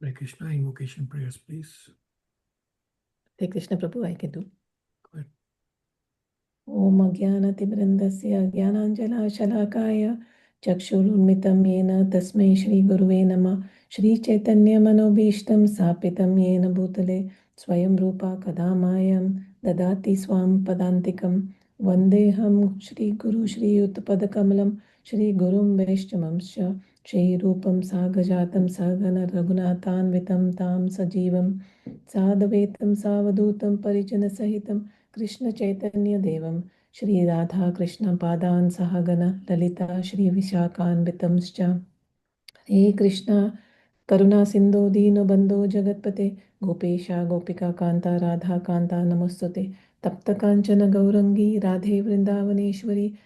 Hare Krishna, invocation prayers, please. Hare Krishna Prabhu, I can do. Go ahead. Om Ajnanatimrandasya Jnananjana Chakshurunmitam Yena Tasmai Shri Guruve Namah Shri Chaitanya Manobhishtam Sapitam Yena Bhutale Swayam Rupa Kadamayam Dadati Swam Padantikam Vandeham Shri Guru Shri Utpadakamalam Shri Gurum Vaishtamamscha Shri Rupam Sagajatam Sagana Raghunathan Tam Sajivam Sadavatam Savadutam Parijana Sahitam Krishna Chaitanya Devam Shri Radha Krishna Padan Sahagana Lalita Shri Vishakhanvitamscha Hare Krishna Karuna Sindhu Dino Bandho Jagatpate Gopesha Gopika Kanta Radha Kanta Namostute Tapta Kanchana Gaurangi Radhe Vrindavaneshwari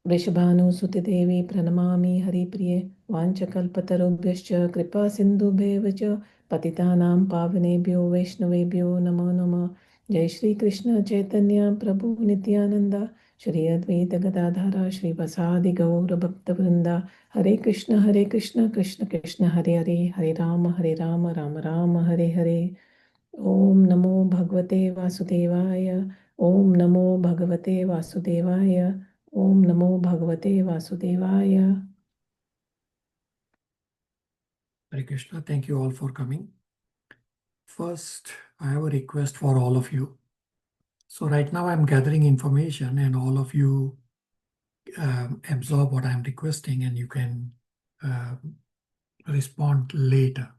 वृषभानुसुते देवी प्रणमामि हरिप्रिये वाञ्छकल्पतरुभ्यश्च कृपा सिन्धुभ्येव च पतितानां पावनेभ्यो वैष्णवेभ्यो नमो नमः जय श्री कृष्ण चैतन्य प्रभु नित्यानंद श्री अद्वैत गदाधर श्रीवासादि गौर भक्तवृंदा हरे कृष्ण कृष्ण कृष्ण हरे हरे हरे राम राम राम हरे हरे ओम नमो भगवते वासुदेवाय ओम नमो भगवते वासुदेवाय ओम नमो भगवते वासुदेवाय. Hare Krishna, thank you all for coming. First, I have a request for all of you. So right now I'm gathering information and all of you absorb what I'm requesting and you can respond later.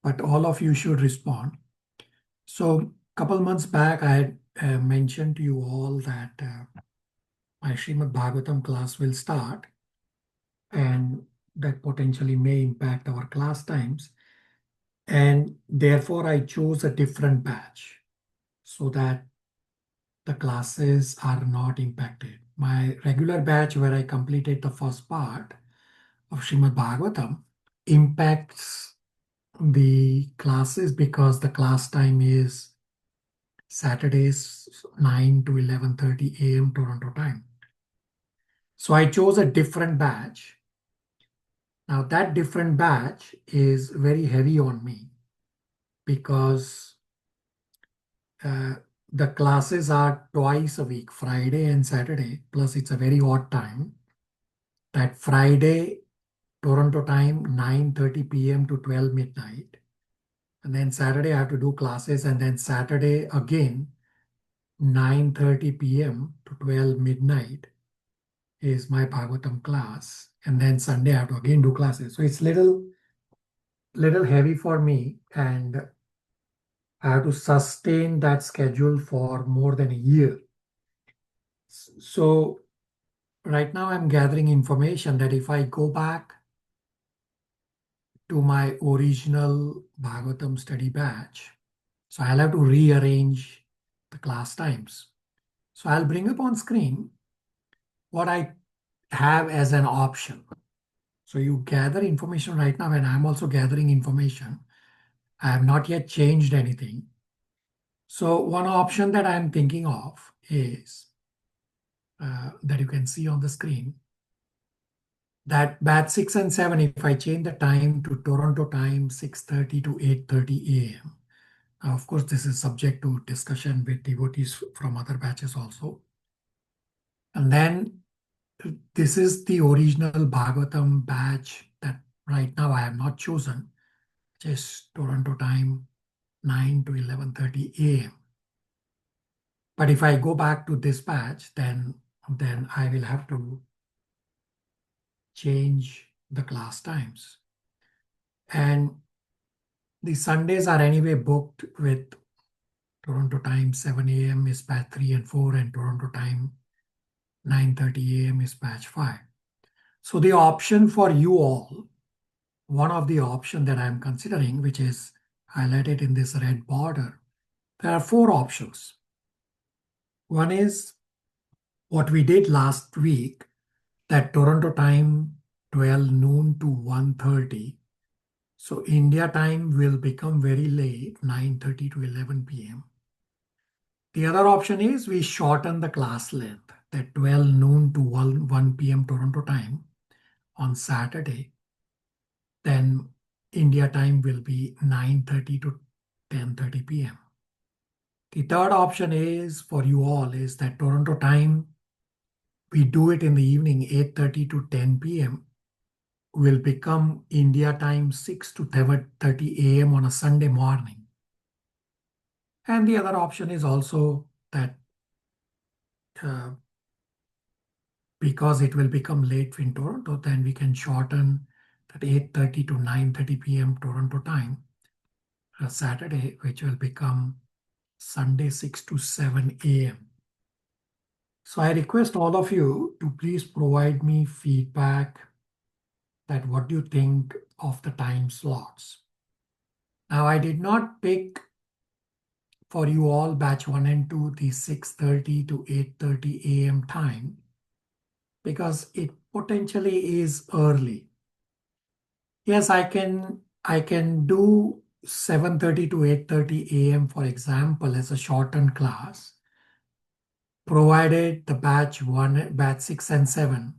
But all of you should respond. So a couple months back, I had mentioned to you all that my Srimad Bhagavatam class will start and that potentially may impact our class times. And therefore, I chose a different batch so that the classes are not impacted. My regular batch, where I completed the first part of Srimad Bhagavatam, impacts the classes because the class time is Saturdays 9 to 11:30 a.m. Toronto time. So I chose a different batch. Now that different batch is very heavy on me because the classes are twice a week, Friday and Saturday, plus it's a very odd time. That Friday, Toronto time, 9:30 p.m. to 12 midnight. And then Saturday, I have to do classes. And then Saturday again, 9:30 p.m. to 12 midnight is my Bhagavatam class. And then Sunday, I have to again do classes. So it's little heavy for me. And I have to sustain that schedule for more than a year. So right now I'm gathering information that if I go back to my original Bhagavatam study batch, so I'll have to rearrange the class times. So I'll bring up on screen what I have as an option. So you gather information right now, and I'm also gathering information. I have not yet changed anything. So one option that I'm thinking of is that you can see on the screen, that batch 6 and 7, if I change the time to Toronto time, 6:30 to 8:30 a.m. Of course, this is subject to discussion with devotees from other batches also. And then this is the original Bhagavatam batch that right now I have not chosen, which is Toronto time, 9 to 11:30 a.m. But if I go back to this batch, then I will have to change the class times. And the Sundays are anyway booked with Toronto time 7 a.m. is batch 3 and 4, and Toronto time 9:30 a.m. is batch 5. So the option for you all, one of the options that I'm considering, which is highlighted in this red border, there are 4 options. One is what we did last week, that Toronto time 12 noon to 1:30. So India time will become very late, 9:30 to 11 p.m. The other option is we shorten the class length, that 12 noon to 1 p.m. Toronto time on Saturday. Then India time will be 9:30 to 10:30 p.m. The third option is for you all is that Toronto time, we do it in the evening, 8:30 to 10 p.m. will become India time 6 to 7:30 a.m. on a Sunday morning. And the other option is also that uh, because it will become late in Toronto, then we can shorten that 8:30 to 9:30 p.m. Toronto time, Saturday, which will become Sunday 6 to 7 a.m. So I request all of you to please provide me feedback that what do you think of the time slots. Now I did not pick for you all batch 1 and 2 the 6:30 to 8:30 a.m. time because it potentially is early. Yes, I can do 7:30 to 8:30 a.m. for example as a shortened class, provided the batch 6 and 7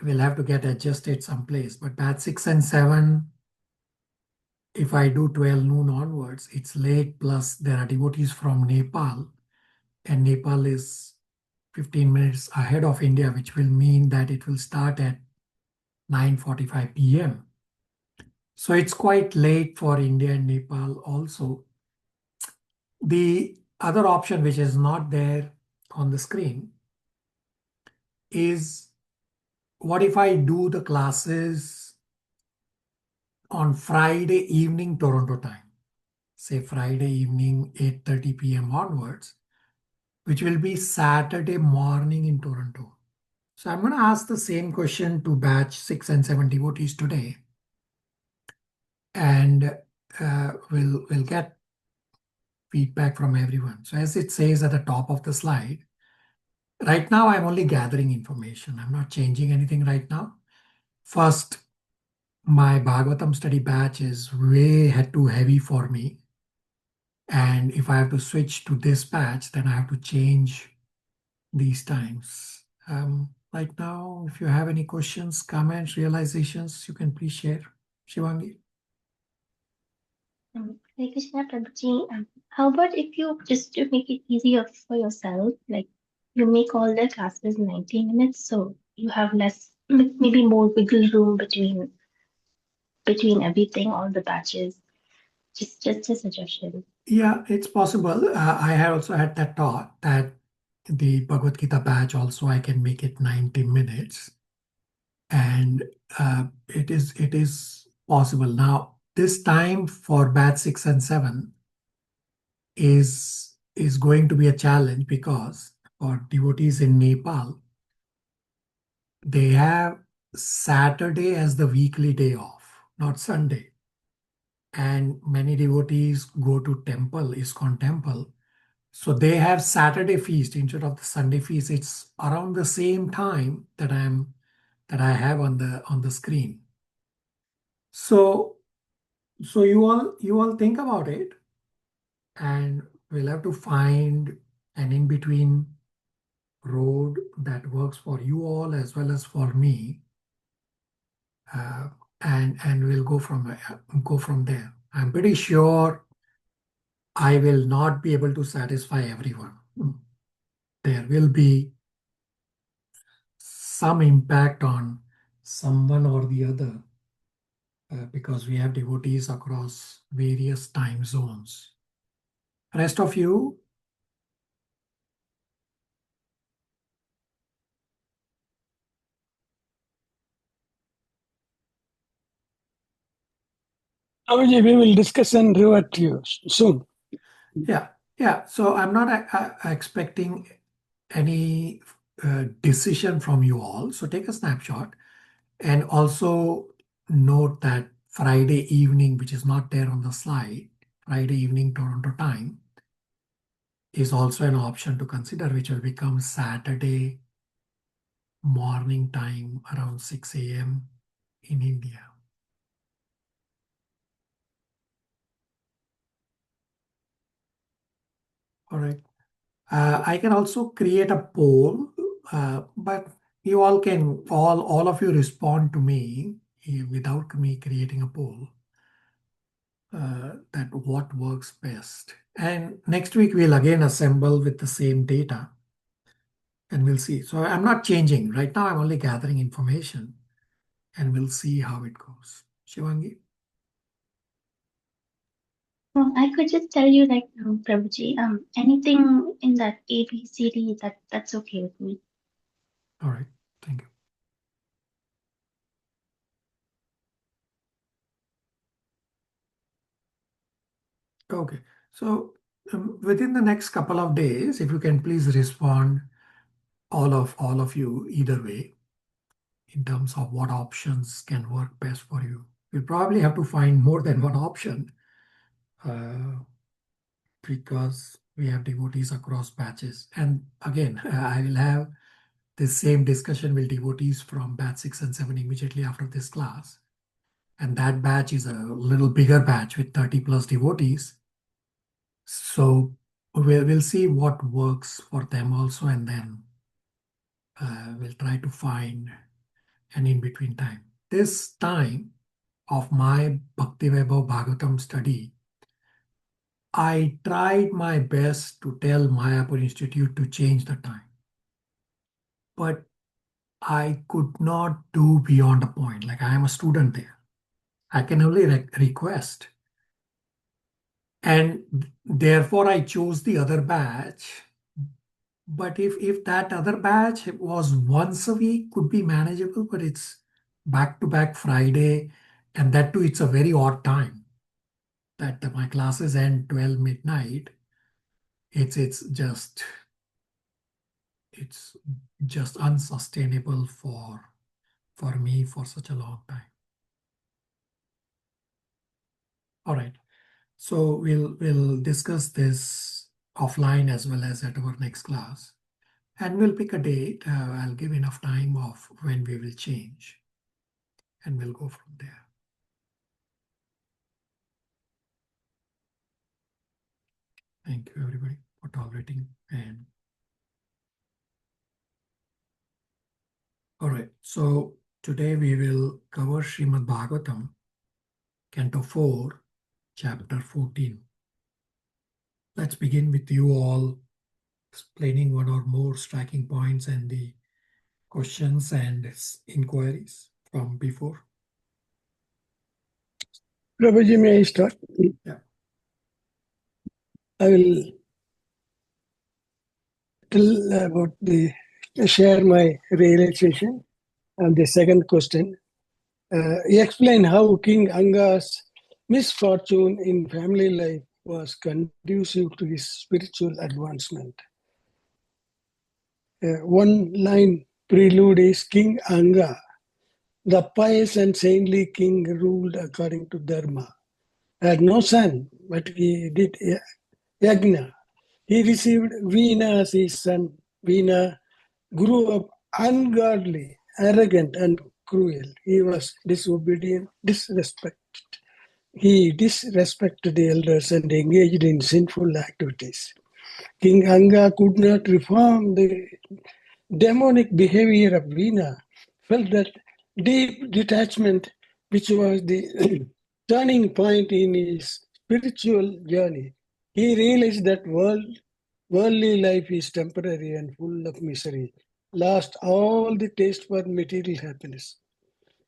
will have to get adjusted someplace. But batch 6 and 7, if I do 12 noon onwards, it's late, plus there are devotees from Nepal, and Nepal is 15 minutes ahead of India, which will mean that it will start at 9:45 p.m. So it's quite late for India and Nepal also. The other option, which is not there on the screen, is what if I do the classes on Friday evening Toronto time, say Friday evening 8:30 p.m. onwards, which will be Saturday morning in Toronto. So I'm going to ask the same question to batch 6 and 7 devotees today, and we'll get feedback from everyone. So as it says at the top of the slide, right now I'm only gathering information. I'm not changing anything right now. First, my Bhagavatam study batch is way too heavy for me. And if I have to switch to this batch, then I have to change these times. Right now, if you have any questions, comments, realizations, you can please share. Shivangi. Hare Krishna Prabhuji, how about if you just to make it easier for yourself, like you make all the classes 90 minutes, so you have less, maybe more wiggle room between everything, all the batches. Just a suggestion. Yeah, it's possible. I have also had that thought that the Bhagavad Gita batch also I can make it 90 minutes. And it is possible. Now, this time for batch 6 and 7 is going to be a challenge because for devotees in Nepal, they have Saturday as the weekly day off, not Sunday. And many devotees go to temple, ISKCON temple. So they have Saturday feast instead of the Sunday feast. It's around the same time that I have on the screen. So you all think about it, and we'll have to find an in-between road that works for you all as well as for me, and we'll go from there. I'm pretty sure I will not be able to satisfy everyone. There will be some impact on someone or the other because we have devotees across various time zones. Rest of you, Abhijit, we will discuss and revert to you soon. yeah. So I'm not expecting any decision from you all. So take a snapshot and also note that Friday evening, which is not there on the slide, Friday evening Toronto time, is also an option to consider, which will become Saturday morning time around 6 a.m. in India. All right. I can also create a poll, but you all of you respond to me without me creating a poll, that what works best. And next week we'll again assemble with the same data and we'll see. So I'm not changing. Right now I'm only gathering information and we'll see how it goes. Shivangi? I could just tell you like, Prabhuji, anything in that A, B, C, D, that's okay with me. All right. Thank you. Okay. So within the next couple of days, if you can please respond, all of you, either way, in terms of what options can work best for you. We'll probably have to find more than one option because we have devotees across batches. And again, I will have the same discussion with devotees from batch 6 and 7 immediately after this class. And that batch is a little bigger batch with 30 plus devotees. So we'll see what works for them also, and then we'll try to find an in-between time. This time of my Bhakti Vaibhav Bhagavatam study, I tried my best to tell Mayapur Institute to change the time. But I could not do beyond a point. Like, I am a student there. I can only request. And therefore, I chose the other batch. But if that other batch was once a week, could be manageable, but it's back-to-back Friday, and that too, it's a very odd time that my classes end 12 midnight. It's just unsustainable for me for such a long time. All right. So we'll discuss this offline as well as at our next class. And we'll pick a date. I'll give enough time of when we will change. And we'll go from there. Thank you, everybody, for tolerating. And all right, so today we will cover Srimad Bhagavatam, Canto 4, Chapter 14. Let's begin with you all explaining one or more striking points and the questions and inquiries from before. Prabhuji, may I start? Yeah. I will tell about share my realization on the second question. Explain how King Anga's misfortune in family life was conducive to his spiritual advancement. One line prelude is King Anga, the pious and saintly king, ruled according to Dharma. Had no son, but he did yajna. He received Veena as his son. Veena grew up ungodly, arrogant, and cruel. He was disobedient, disrespected. He disrespected the elders and engaged in sinful activities. King Anga could not reform the demonic behavior of Veena, felt that deep detachment, which was the turning point in his spiritual journey. He realized that worldly life is temporary and full of misery, lost all the taste for material happiness.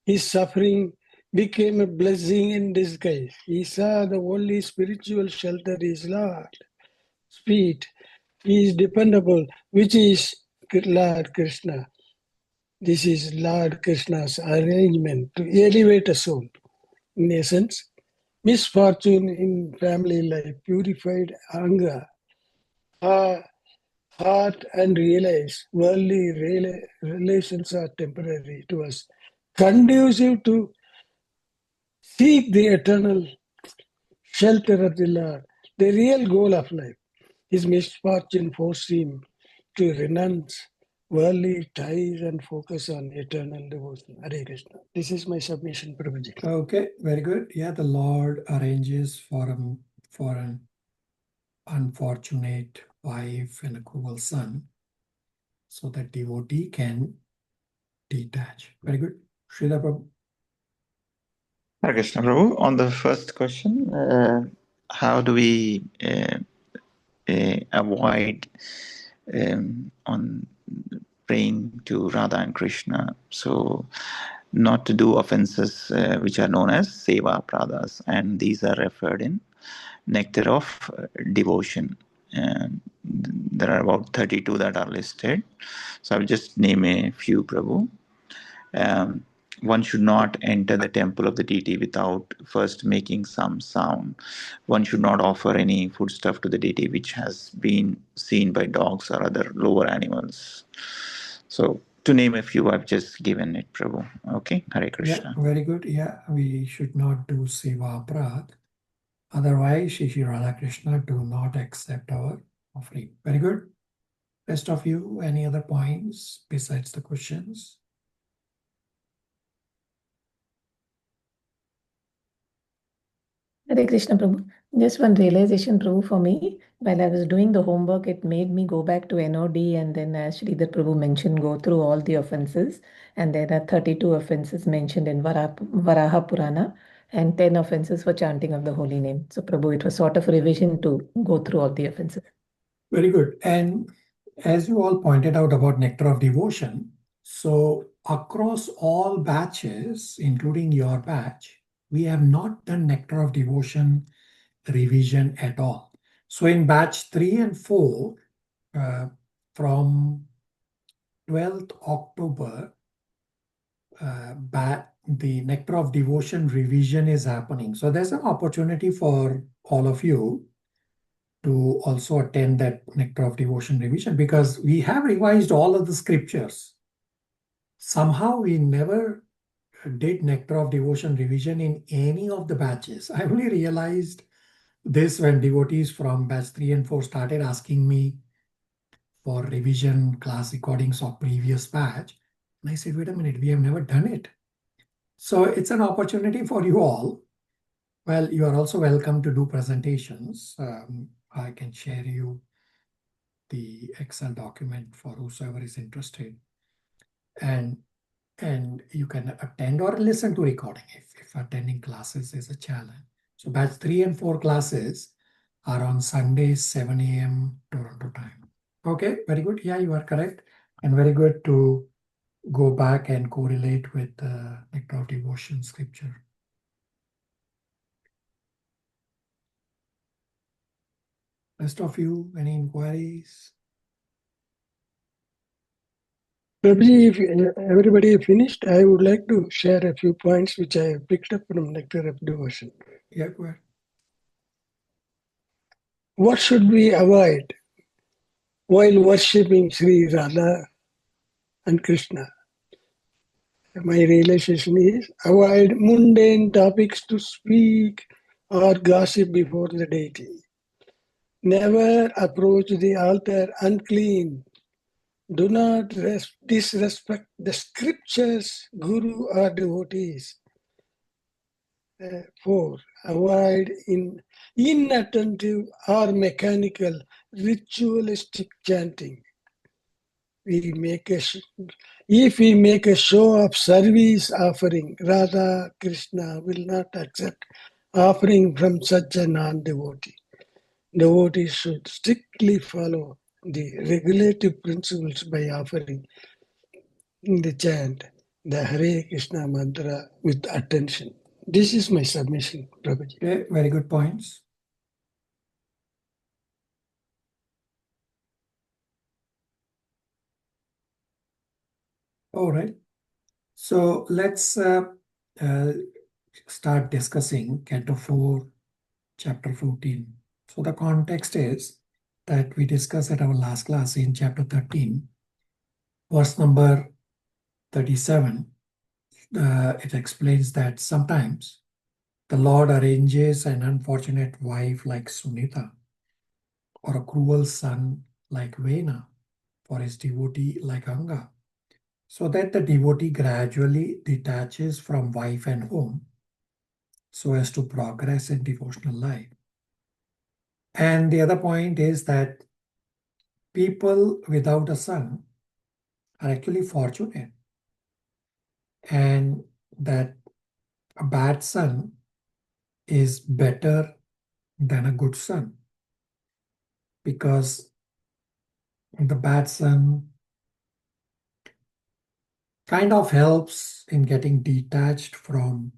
His suffering became a blessing in disguise. He saw the only spiritual shelter is Lord. Sweet, he is dependable, which is Lord Krishna. This is Lord Krishna's arrangement to elevate a soul. In essence, misfortune in family life purified anger, heart, and realized worldly relations are temporary. It was conducive to seek the eternal shelter of the Lord, the real goal of life. His misfortune forced him to renounce worldly ties and focus on eternal devotion. Hare Krishna. This is my submission, Prabhuji. Okay, very good. Yeah, the Lord arranges for an unfortunate wife and a cruel son so that devotee can detach. Very good. Srila Prabhu. Hare Krishna Prabhu, on the first question, how do we avoid on praying to Radha and Krishna? So, not to do offenses which are known as seva pradas, and these are referred in Nectar of Devotion. And there are about 32 that are listed. So I'll just name a few, Prabhu. One should not enter the temple of the deity without first making some sound. One should not offer any foodstuff to the deity which has been seen by dogs or other lower animals. So, to name a few, I've just given it, Prabhu. Okay, Hare Krishna. Yeah, very good. Yeah, we should not do seva aparadh. Otherwise, Shri Radha Krishna do not accept our offering. Very good. Rest of you, any other points besides the questions? Hare Krishna Prabhu. Just one realization, Prabhu, for me. While I was doing the homework, it made me go back to NOD and then, as Sridhar Prabhu mentioned, go through all the offenses. And there are 32 offenses mentioned in Varaha Purana and 10 offenses for chanting of the holy name. So, Prabhu, it was sort of a revision to go through all the offenses. Very good. And as you all pointed out about Nectar of Devotion, so across all batches, including your batch, we have not done Nectar of Devotion revision at all. So in batch 3 and 4, from 12th October, the Nectar of Devotion revision is happening. So there's an opportunity for all of you to also attend that Nectar of Devotion revision, because we have revised all of the scriptures. Somehow we never did Nectar of Devotion revision in any of the batches. I only realized this when devotees from batch 3 and 4 started asking me for revision class recordings of previous batch. And I said, wait a minute, we have never done it. So it's an opportunity for you all. Well, you are also welcome to do presentations. I can share you the Excel document for whosoever is interested. And you can attend or listen to recording if attending classes is a challenge. So batch 3 and 4 classes are on Sundays, 7 a.m. Toronto time. Okay, very good. Yeah, you are correct. And very good to go back and correlate with the Nectar of Devotion scripture. Rest of you, any inquiries? Prabhuji, if everybody finished, I would like to share a few points which I picked up from Nectar of Devotion. Yeah, go ahead. What should we avoid while worshipping Sri Radha and Krishna? My realization is avoid mundane topics to speak or gossip before the deity. Never approach the altar unclean. Do not disrespect the scriptures, guru or devotees. 4. Avoid inattentive or mechanical ritualistic chanting. If we make a show of service offering, Radha Krishna will not accept offering from such a non-devotee. Devotees should strictly follow the regulative principles by offering the chant, the Hare Krishna mantra with attention. This is my submission, Prabhuji. Okay, very good points. All right. So let's start discussing Canto 4, Chapter 14. So the context is that we discussed at our last class in Chapter 13, verse number 37. It explains that sometimes the Lord arranges an unfortunate wife like Sunita or a cruel son like Vena for his devotee like Anga, so that the devotee gradually detaches from wife and home so as to progress in devotional life. And the other point is that people without a son are actually fortunate, and that a bad son is better than a good son, because the bad son kind of helps in getting detached from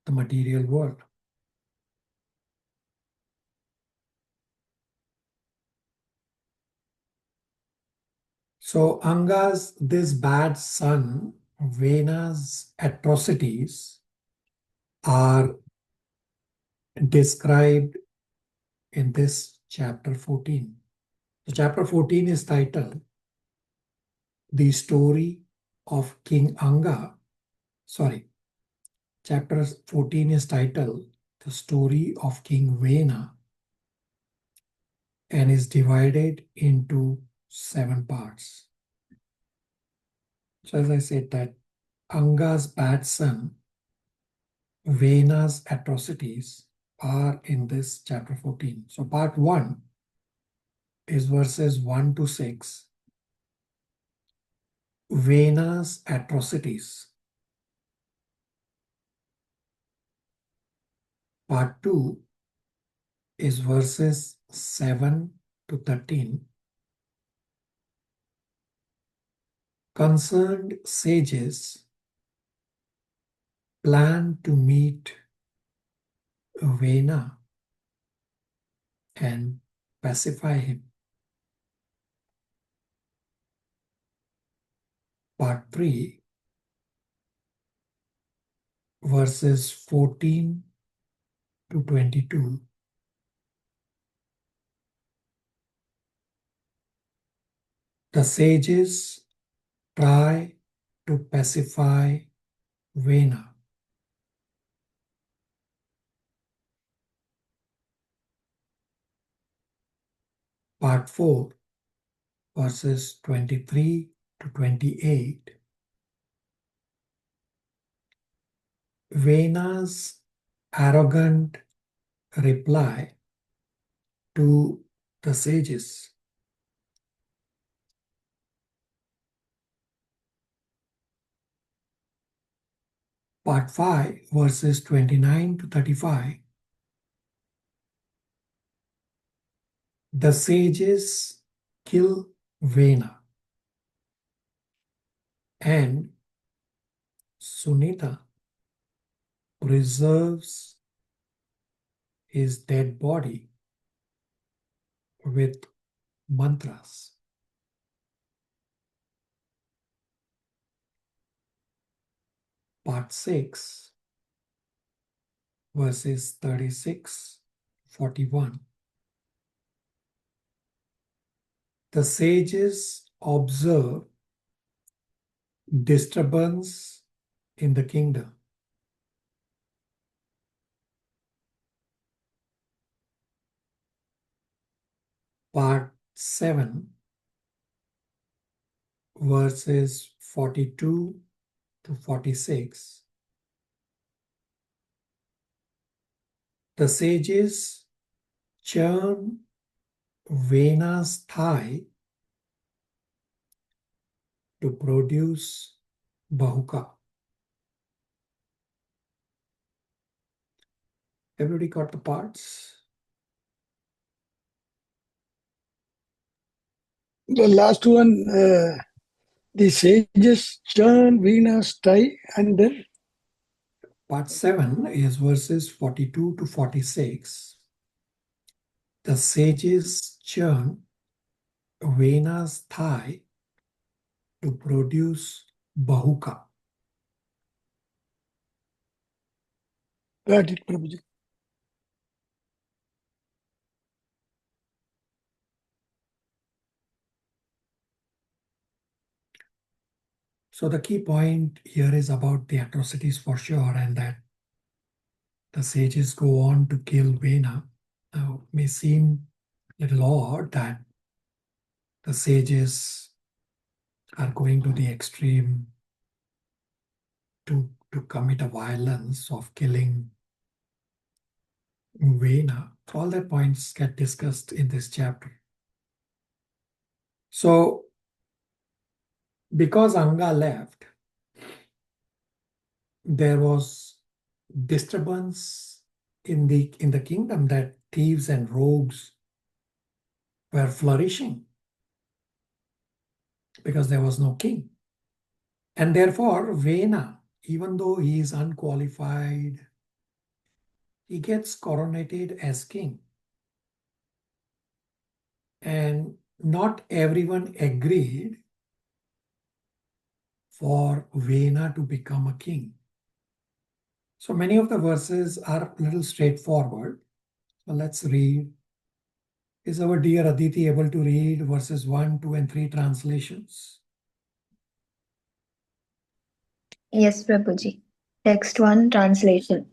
the material world. So Anga's, this bad son, Vena's atrocities are described in this chapter 14. So chapter 14 is titled The Story of King Anga. Sorry, chapter 14 is titled The Story of King Vena and is divided into 7 parts. So as I said, that Anga's bad son, Vena's atrocities are in this chapter 14. So part 1 is verses 1 to 6. Vena's atrocities. Part 2 is verses 7 to 13. Concerned sages plan to meet Vena and pacify him. Part 3, verses 14 to 22. The sages try to pacify Vena. Part 4, verses 23 to 28. Vena's arrogant reply to the sages. Part 5, verses 29 to 35. The sages kill Vena, and Sunita preserves his dead body with mantras. Part 6, verses 36-41. The sages observe disturbance in the kingdom. Part 7, verses 42 to 46. The sages churn Vena's thigh to produce Bahuka. Everybody got the parts? The last one, the sages churn Vena's thigh and then Part 7 is verses 42 to 46. The sages churn Vena's thigh to produce Bahuka. got it, Prabhuji. So the key point here is about the atrocities for sure, and that the sages go on to kill Vena. Now, it may seem a little odd that the sages are going to the extreme to commit a violence of killing Vena. All the points get discussed in this chapter. So, because Anga left, there was disturbance in the kingdom, that thieves and rogues were flourishing because there was no king. And therefore, Vena, even though he is unqualified, he gets coronated as king. And not everyone agreed for Vena to become a king. So many of the verses are a little straightforward. So let's read. Is our dear Aditi able to read verses 1, 2, and 3 translations? Yes, Prabhuji. Text 1 translation.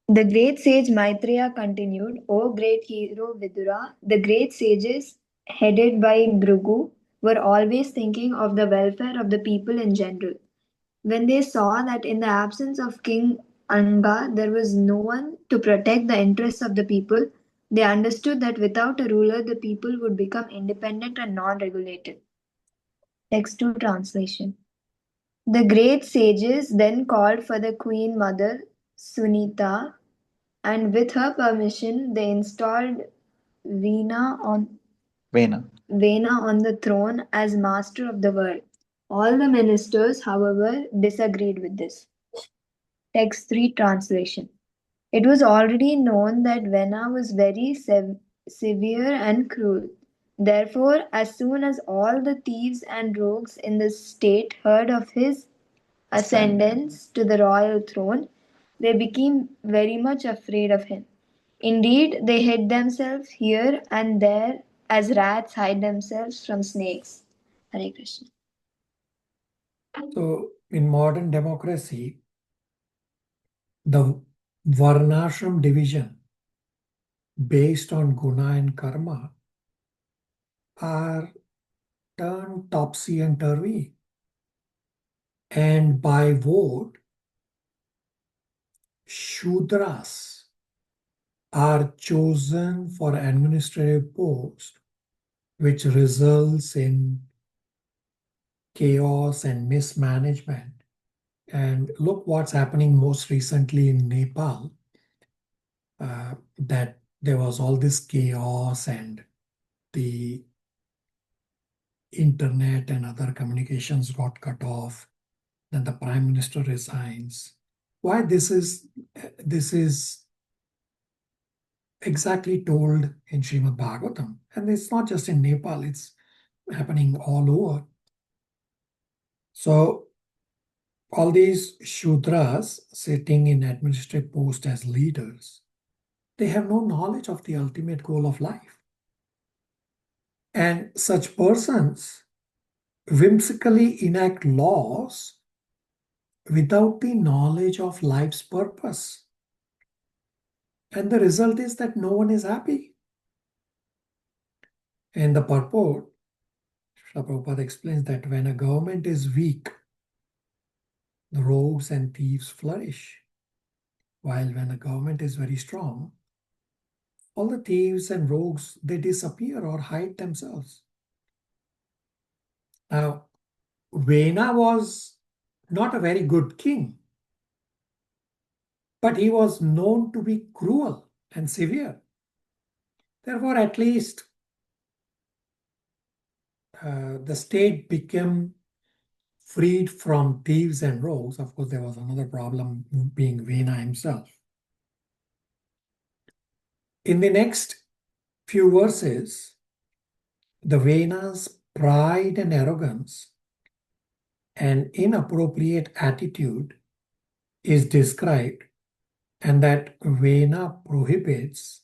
The great sage Maitreya continued, O great hero Vidura, the great sages, headed by Bhrigu, were always thinking of the welfare of the people in general. When they saw that in the absence of King Anga there was no one to protect the interests of the people, they understood that without a ruler the people would become independent and non-regulated. Text 2 translation. The great sages then called for the queen mother, Sunita, and with her permission they installed Vena on the throne as master of the world. All the ministers, however, disagreed with this. Text 3 translation. It was already known that Vena was very severe and cruel. Therefore, as soon as all the thieves and rogues in the state heard of his ascendance to the royal throne, they became very much afraid of him. Indeed, they hid themselves here and there as rats hide themselves from snakes. Hare Krishna. So in modern democracy, the Varnashram division based on guna and karma are turned topsy and turvy. And by vote, Shudras are chosen for administrative posts, which results in chaos and mismanagement. And look what's happening most recently in Nepal, that there was all this chaos and the internet and other communications got cut off. Then the prime minister resigns. Why this is exactly told in Srimad Bhagavatam. And it's not just in Nepal, it's happening all over. So all these Shudras sitting in administrative posts as leaders, they have no knowledge of the ultimate goal of life. And such persons whimsically enact laws without the knowledge of life's purpose. And the result is that no one is happy. And the purport, Srila Prabhupada explains that when a government is weak, the rogues and thieves flourish. While when a government is very strong, all the thieves and rogues, they disappear or hide themselves. Now, Vena was not a very good king, but he was known to be cruel and severe. Therefore, at least the state became freed from thieves and rogues. Of course, there was another problem being Vena himself. In the next few verses, the Vena's pride and arrogance and inappropriate attitude is described, and that Vena prohibits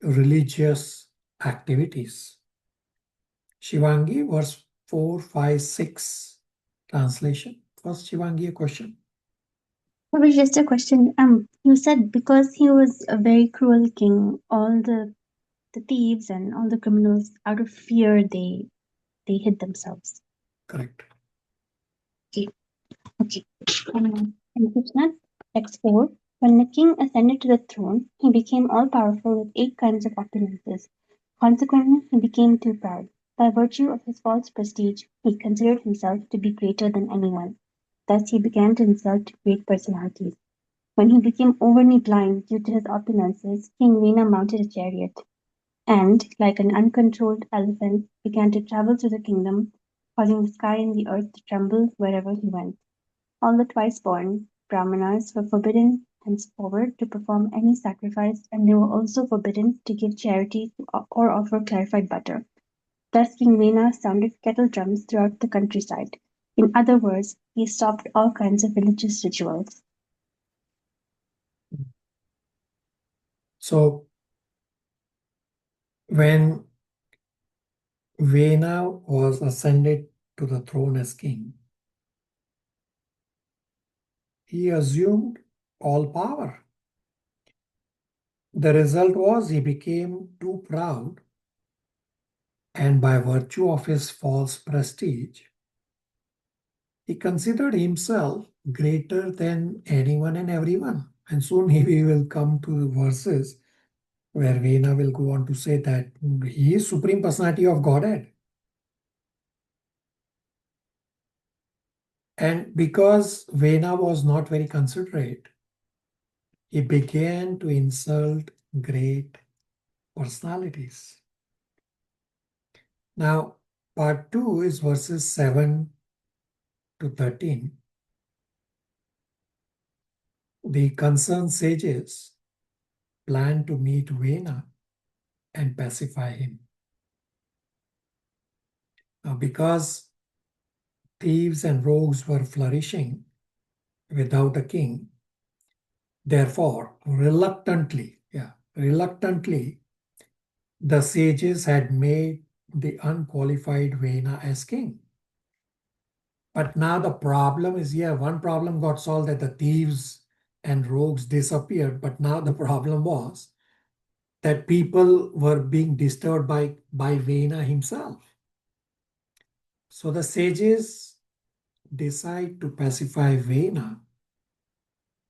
religious activities. Shivangi, verse 4, 5, 6 translation. First, Shivangi, a question. It was just a question. You said because he was a very cruel king, all the thieves and all the criminals, out of fear, they hid themselves. Correct. Okay. And Krishna, text 4. When the king ascended to the throne, he became all powerful with 8 kinds of opulences. Consequently, he became too proud. By virtue of his false prestige, he considered himself to be greater than anyone. Thus he began to insult great personalities. When he became overly blind due to his opulences, King Vena mounted a chariot, and, like an uncontrolled elephant, began to travel through the kingdom, causing the sky and the earth to tremble wherever he went. All the twice-born Brahmanas were forbidden henceforward to perform any sacrifice, and they were also forbidden to give charity or offer clarified butter. Thus King Vena sounded kettle drums throughout the countryside. In other words, he stopped all kinds of religious rituals. So when Vena was ascended to the throne as king, he assumed all power. The result was he became too proud, and by virtue of his false prestige, he considered himself greater than anyone and everyone. And soon we will come to the verses where Vena will go on to say that he is Supreme Personality of Godhead. And because Vena was not very considerate, he began to insult great personalities. Now, part 2 is verses 7 to 13. The concerned sages plan to meet Vena and pacify him. Now, because thieves and rogues were flourishing without a king, therefore, reluctantly, the sages had made the unqualified Vena as king. But now the problem is, one problem got solved, that the thieves and rogues disappeared. But now the problem was that people were being disturbed by Vena himself. So the sages decide to pacify Vena,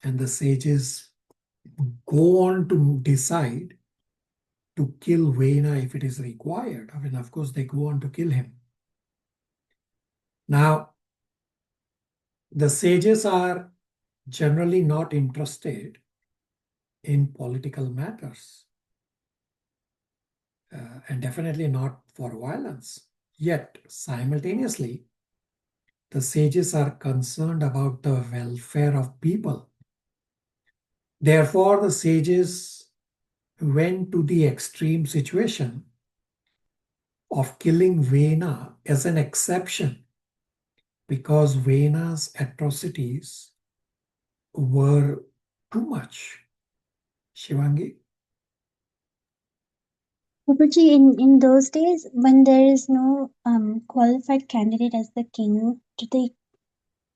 and the sages go on to decide to kill Vena if it is required. I mean, of course, they go on to kill him. Now, the sages are generally not interested in political matters, and definitely not for violence. Yet, simultaneously, the sages are concerned about the welfare of people. Therefore, the sages went to the extreme situation of killing Vena as an exception, because Vena's atrocities were too much. Shivangi? Prabhuji, in those days, when there is no qualified candidate as the king, do they,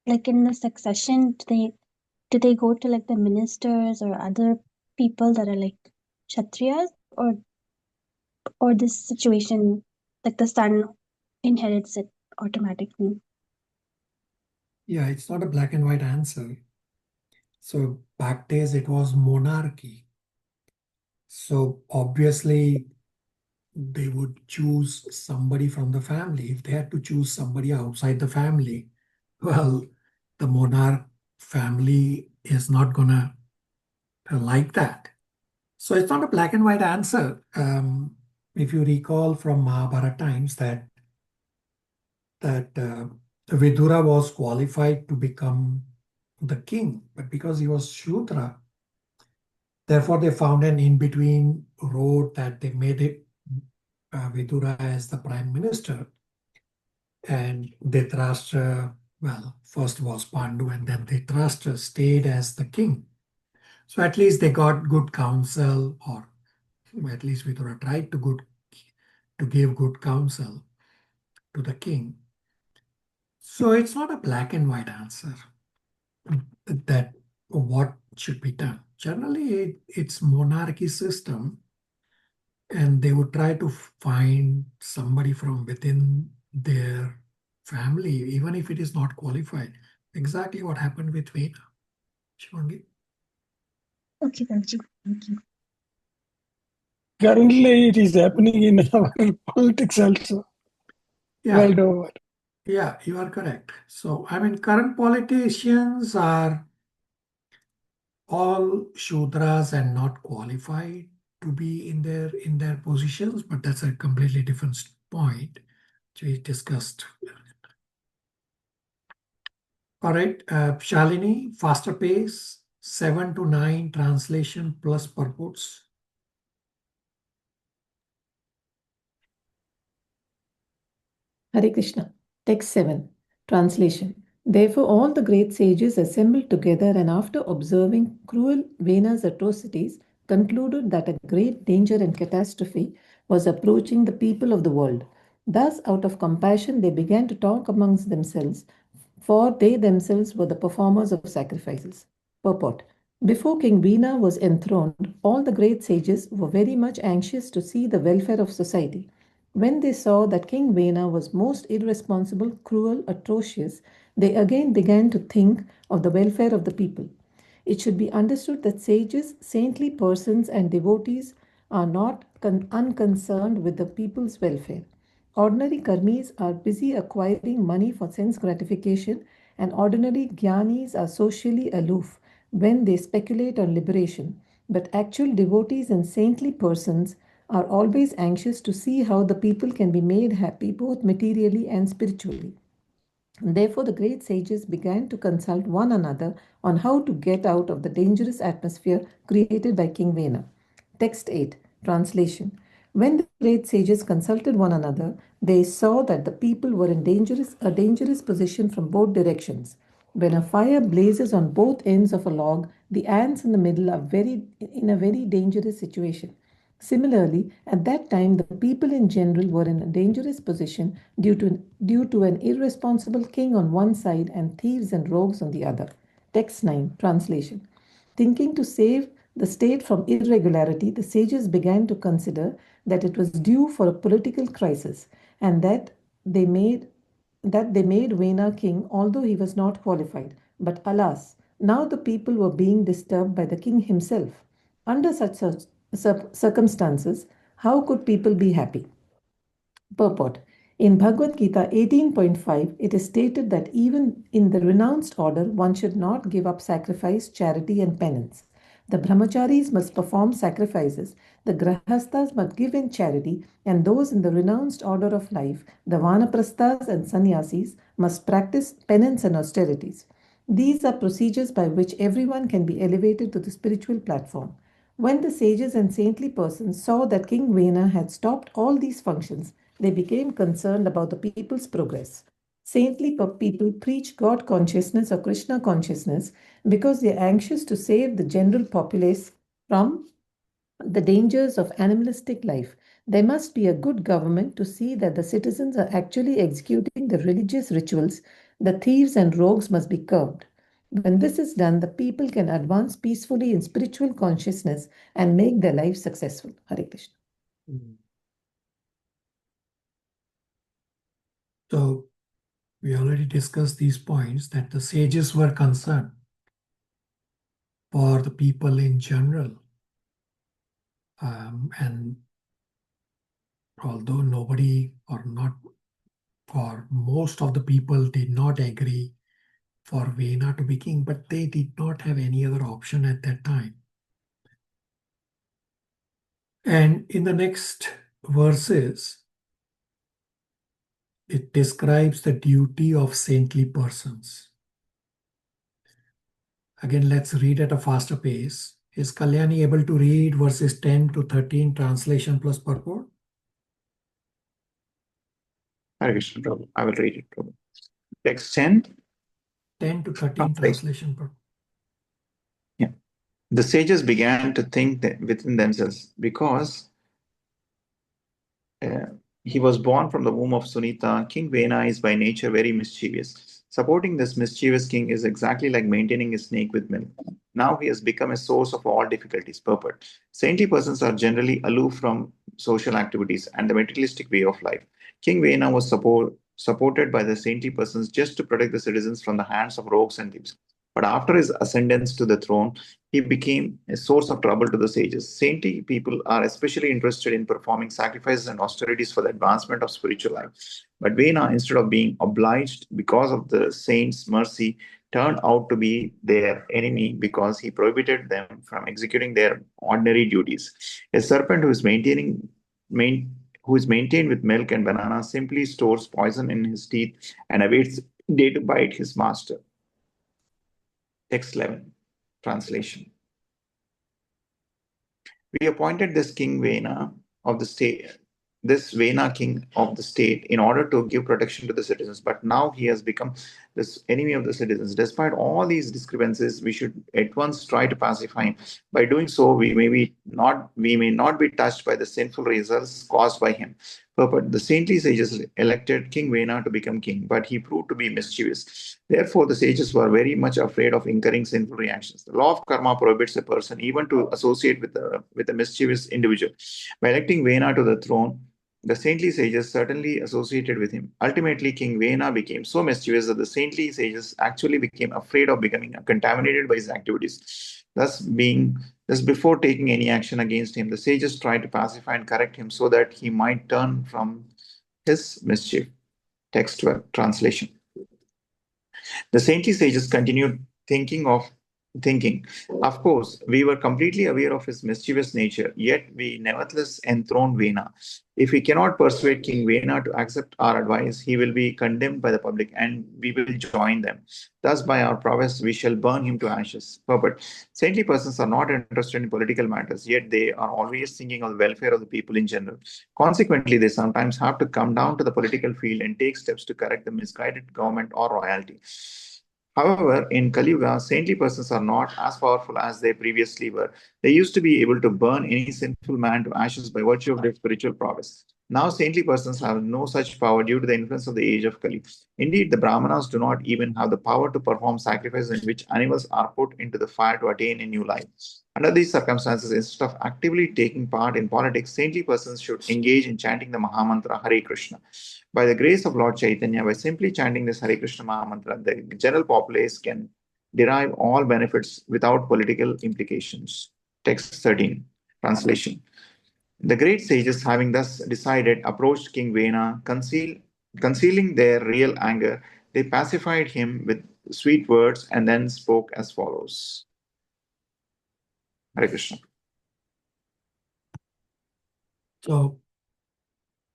like in the succession, do they go to like the ministers or other people that are like Kshatriyas, or this situation, like the son inherits it automatically? Yeah, it's not a black and white answer. So back days, it was monarchy. So obviously, they would choose somebody from the family. If they had to choose somebody outside the family, well, the monarch family is not going to like that. So it's not a black and white answer. If you recall from Mahabharata times that Vidura was qualified to become the king, but because he was Shudra, therefore they found an in-between road that they made it Vidura as the prime minister, and Dhritarashtra, well, first was Pandu and then Dhritarashtra stayed as the king. So at least they got good counsel, or at least Vidura tried to give good counsel to the king. So it's not a black and white answer that what should be done. Generally, it's monarchy system, and they would try to find somebody from within their family, even if it is not qualified. Exactly what happened with Vena. Shivangi? Okay, Prabhuji, thank you. Currently, it is happening in our politics also, Yeah, world over. Yeah, you are correct. So, I mean, current politicians are all Shudras and not qualified to be in their positions, but that's a completely different point which we discussed. All right, Shalini, faster pace, 7 to 9 translation plus purports. Hare Krishna. Text 7. Translation. Therefore, all the great sages assembled together and after observing cruel Vena's atrocities, concluded that a great danger and catastrophe was approaching the people of the world. Thus, out of compassion, they began to talk amongst themselves, for they themselves were the performers of sacrifices. Purport. Before King Vena was enthroned, all the great sages were very much anxious to see the welfare of society. When they saw that King Vena was most irresponsible, cruel, atrocious, they again began to think of the welfare of the people. It should be understood that sages, saintly persons, and devotees are not unconcerned with the people's welfare. Ordinary karmis are busy acquiring money for sense gratification, and ordinary jnanis are socially aloof when they speculate on liberation. But actual devotees and saintly persons are always anxious to see how the people can be made happy both materially and spiritually. Therefore, the great sages began to consult one another on how to get out of the dangerous atmosphere created by King Vena. Text 8. Translation. When the great sages consulted one another, they saw that the people were in a dangerous position from both directions. When a fire blazes on both ends of a log, the ants in the middle are in a very dangerous situation. Similarly, at that time, the people in general were in a dangerous position due to an irresponsible king on one side and thieves and rogues on the other. Text 9. Translation. Thinking to save the state from irregularity, the sages began to consider that it was due for a political crisis and that they made Vena king, although he was not qualified. But alas, now the people were being disturbed by the king himself. Under such circumstances, how could people be happy? Purport. In Bhagavad Gita 18.5, it is stated that even in the renounced order, one should not give up sacrifice, charity, and penance. The brahmacharis must perform sacrifices, the grahasthas must give in charity, and those in the renounced order of life, the vanaprasthas and sannyasis, must practice penance and austerities. These are procedures by which everyone can be elevated to the spiritual platform. When the sages and saintly persons saw that King Vena had stopped all these functions, they became concerned about the people's progress. Saintly people preach God consciousness or Krishna consciousness because they are anxious to save the general populace from the dangers of animalistic life. There must be a good government to see that the citizens are actually executing the religious rituals. The thieves and rogues must be curbed. When this is done, the people can advance peacefully in spiritual consciousness and make their life successful. Hare Krishna. So, we already discussed these points that the sages were concerned for the people in general. And although nobody or not for most of the people did not agree for Vena to be king, but they did not have any other option at that time. And in the next verses, it describes the duty of saintly persons. Again, let's read at a faster pace. Is Kalyani able to read verses 10 to 13 translation plus purport? Hare Krishna, Prabhu. I will read it, Prabhu. Text 10. 10 to 13 translation purport. Yeah. The sages began to think within themselves because he was born from the womb of Sunita. King Vena is by nature very mischievous. Supporting this mischievous king is exactly like maintaining a snake with milk. Now he has become a source of all difficulties. Purport. Saintly persons are generally aloof from social activities and the materialistic way of life. King Vena was supported by the saintly persons just to protect the citizens from the hands of rogues and thieves. But after his ascendance to the throne, he became a source of trouble to the sages. Saintly people are especially interested in performing sacrifices and austerities for the advancement of spiritual life. But Vena, instead of being obliged because of the saint's mercy, turned out to be their enemy because he prohibited them from executing their ordinary duties. A serpent who is maintained with milk and banana simply stores poison in his teeth and awaits day to bite his master. Text 11. Translation. We appointed this king Vena of the state, this Vena king of the state, in order to give protection to the citizens. But now he has become this enemy of the citizens. Despite all these discrepancies, we should at once try to pacify him. By doing so, we may not be touched by the sinful results caused by him. But the saintly sages elected King Vena to become king, but he proved to be mischievous. Therefore, the sages were very much afraid of incurring sinful reactions. The law of karma prohibits a person even to associate with a mischievous individual. By electing Vena to the throne, the saintly sages certainly associated with him. Ultimately, King Vena became so mischievous that the saintly sages actually became afraid of becoming contaminated by his activities. Thus, before taking any action against him, the sages tried to pacify and correct him so that he might turn from his mischief. Text 12. Translation. The saintly sages continued thinking. Of course, we were completely aware of his mischievous nature, yet we nevertheless enthroned Vena. If we cannot persuade King Vena to accept our advice, he will be condemned by the public and we will join them. Thus, by our prowess, we shall burn him to ashes. But saintly persons are not interested in political matters, yet they are always thinking of the welfare of the people in general. Consequently, they sometimes have to come down to the political field and take steps to correct the misguided government or royalty. However, in Kali Yuga, saintly persons are not as powerful as they previously were. They used to be able to burn any sinful man to ashes by virtue of their spiritual prowess. Now, saintly persons have no such power due to the influence of the age of Kali. Indeed, the Brahmanas do not even have the power to perform sacrifices in which animals are put into the fire to attain a new life. Under these circumstances, instead of actively taking part in politics, saintly persons should engage in chanting the Mahamantra Hare Krishna. By the grace of Lord Chaitanya, by simply chanting this Hare Krishna Mahamantra, the general populace can derive all benefits without political implications. Text 13. Translation. The great sages, having thus decided, approached King Vena, concealing their real anger. They pacified him with sweet words and then spoke as follows. Hare Krishna. So,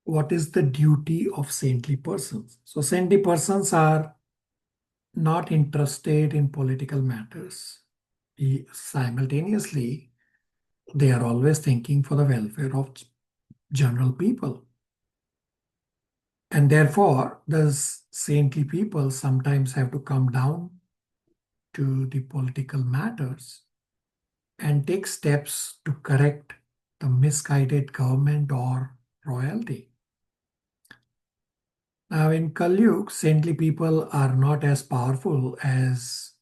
what is the duty of saintly persons? So, saintly persons are not interested in political matters. Simultaneously, they are always thinking for the welfare of general people. And therefore, the saintly people sometimes have to come down to the political matters and take steps to correct the misguided government or royalty. Now, in Kali Yuga, saintly people are not as powerful as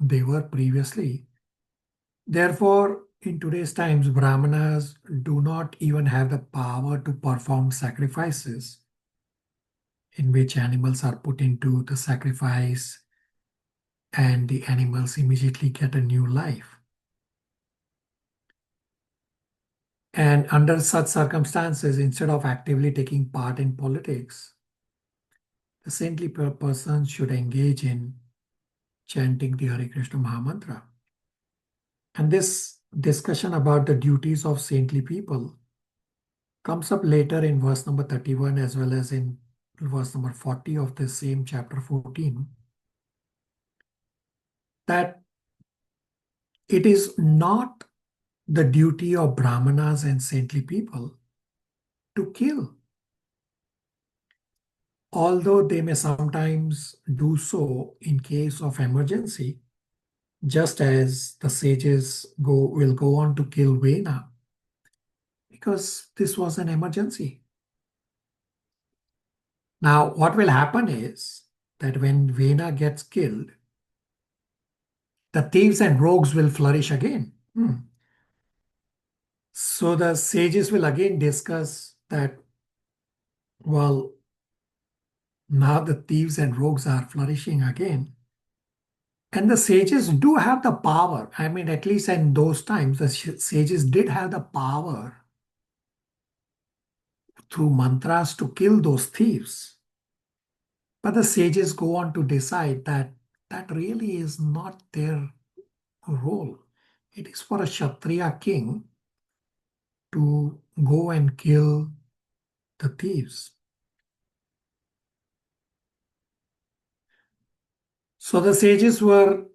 they were previously. Therefore, in today's times, Brahmanas do not even have the power to perform sacrifices in which animals are put into the sacrifice and the animals immediately get a new life. And under such circumstances, instead of actively taking part in politics, the saintly person should engage in chanting the Hare Krishna Mahamantra. And this discussion about the duties of saintly people comes up later in verse number 31 as well as in verse number 40 of the same chapter 14, that it is not the duty of Brahmanas and saintly people to kill, although they may sometimes do so in case of emergency, just as the sages will go on to kill Vena, because this was an emergency. Now, what will happen is that when Vena gets killed, the thieves and rogues will flourish again. So the sages will again discuss that, well, now the thieves and rogues are flourishing again. And the sages do have the power. I mean, at least in those times, the sages did have the power through mantras to kill those thieves. But the sages go on to decide that that really is not their role. It is for a Kshatriya king to go and kill the thieves. So the sages were,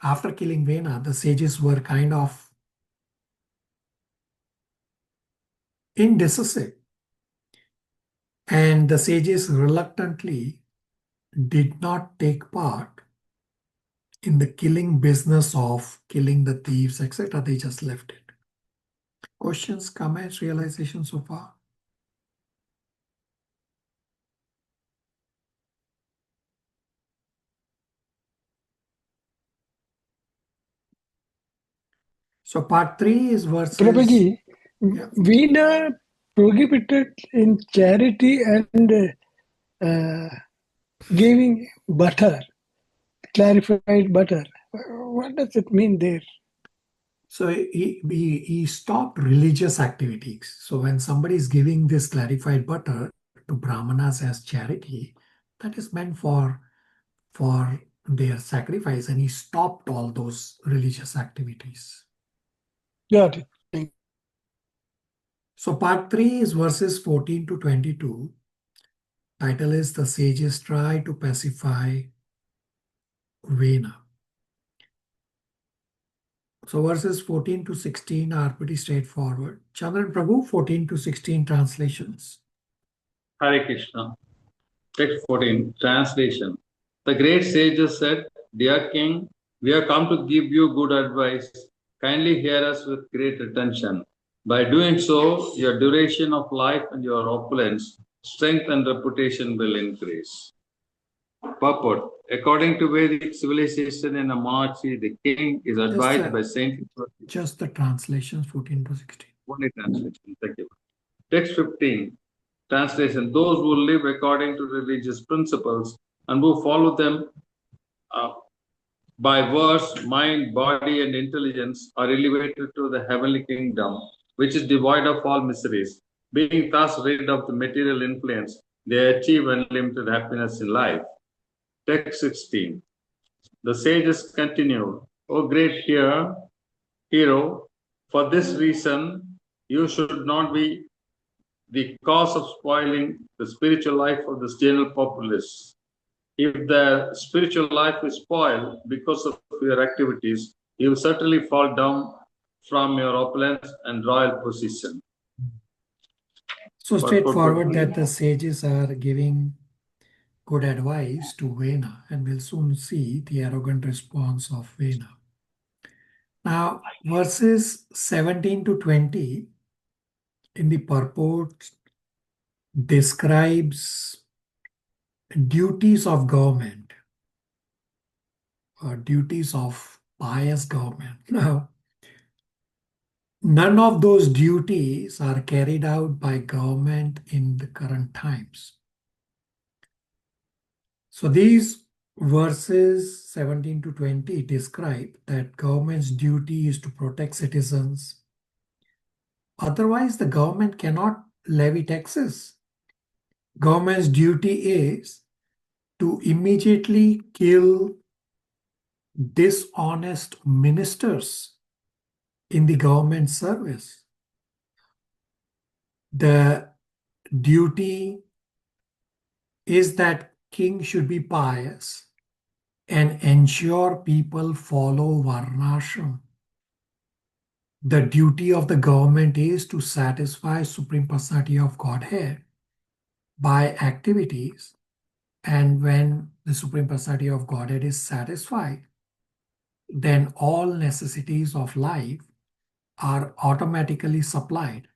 after killing Vena, the sages were kind of indecisive. And the sages reluctantly did not take part in the killing business of killing the thieves, etc. They just left it. Questions, comments, realization so far? So part 3 is verses... Prabhuji, Yeah. Veena prohibited in charity and giving butter, clarified butter. What does it mean there? So he stopped religious activities. So when somebody is giving this clarified butter to Brahmanas as charity, that is meant for their sacrifice, and he stopped all those religious activities. Got it. Thank you. So part 3 is verses 14 to 22. Title is The Sages Try to Pacify Vena. So verses 14 to 16 are pretty straightforward. Chandran Prabhu, 14 to 16 translations. Hare Krishna. Text 14, translation. The great sages said, Dear King, we have come to give you good advice. Kindly hear us with great attention. By doing so, your duration of life and your opulence, strength and reputation will increase. Purport. According to Vedic civilization in Amachi, the king is advised by saintly... Just the translations, 14 to 16. Only translation. Thank you. Text 15. Translation. Those who live according to religious principles and who follow them by words, mind, body, and intelligence are elevated to the heavenly kingdom, which is devoid of all miseries. Being thus rid of the material influence, they achieve unlimited happiness in life. Text 16. The sages continue, O great hero, for this reason you should not be the cause of spoiling the spiritual life of the general populace. If the spiritual life is spoiled because of your activities, you will certainly fall down from your opulence and royal position. So straightforward that the sages are giving good advice to Vena, and we'll soon see the arrogant response of Vena. Now, verses 17 to 20 in the purport describes duties of government or duties of pious government. Now, none of those duties are carried out by government in the current times. So these verses 17 to 20 describe that government's duty is to protect citizens. Otherwise, the government cannot levy taxes. Government's duty is to immediately kill dishonest ministers in the government service. The duty is that king should be pious and ensure people follow varnashram. The duty of the government is to satisfy Supreme Personality of Godhead by activities, and when the Supreme Personality of Godhead is satisfied, then all necessities of life are automatically supplied.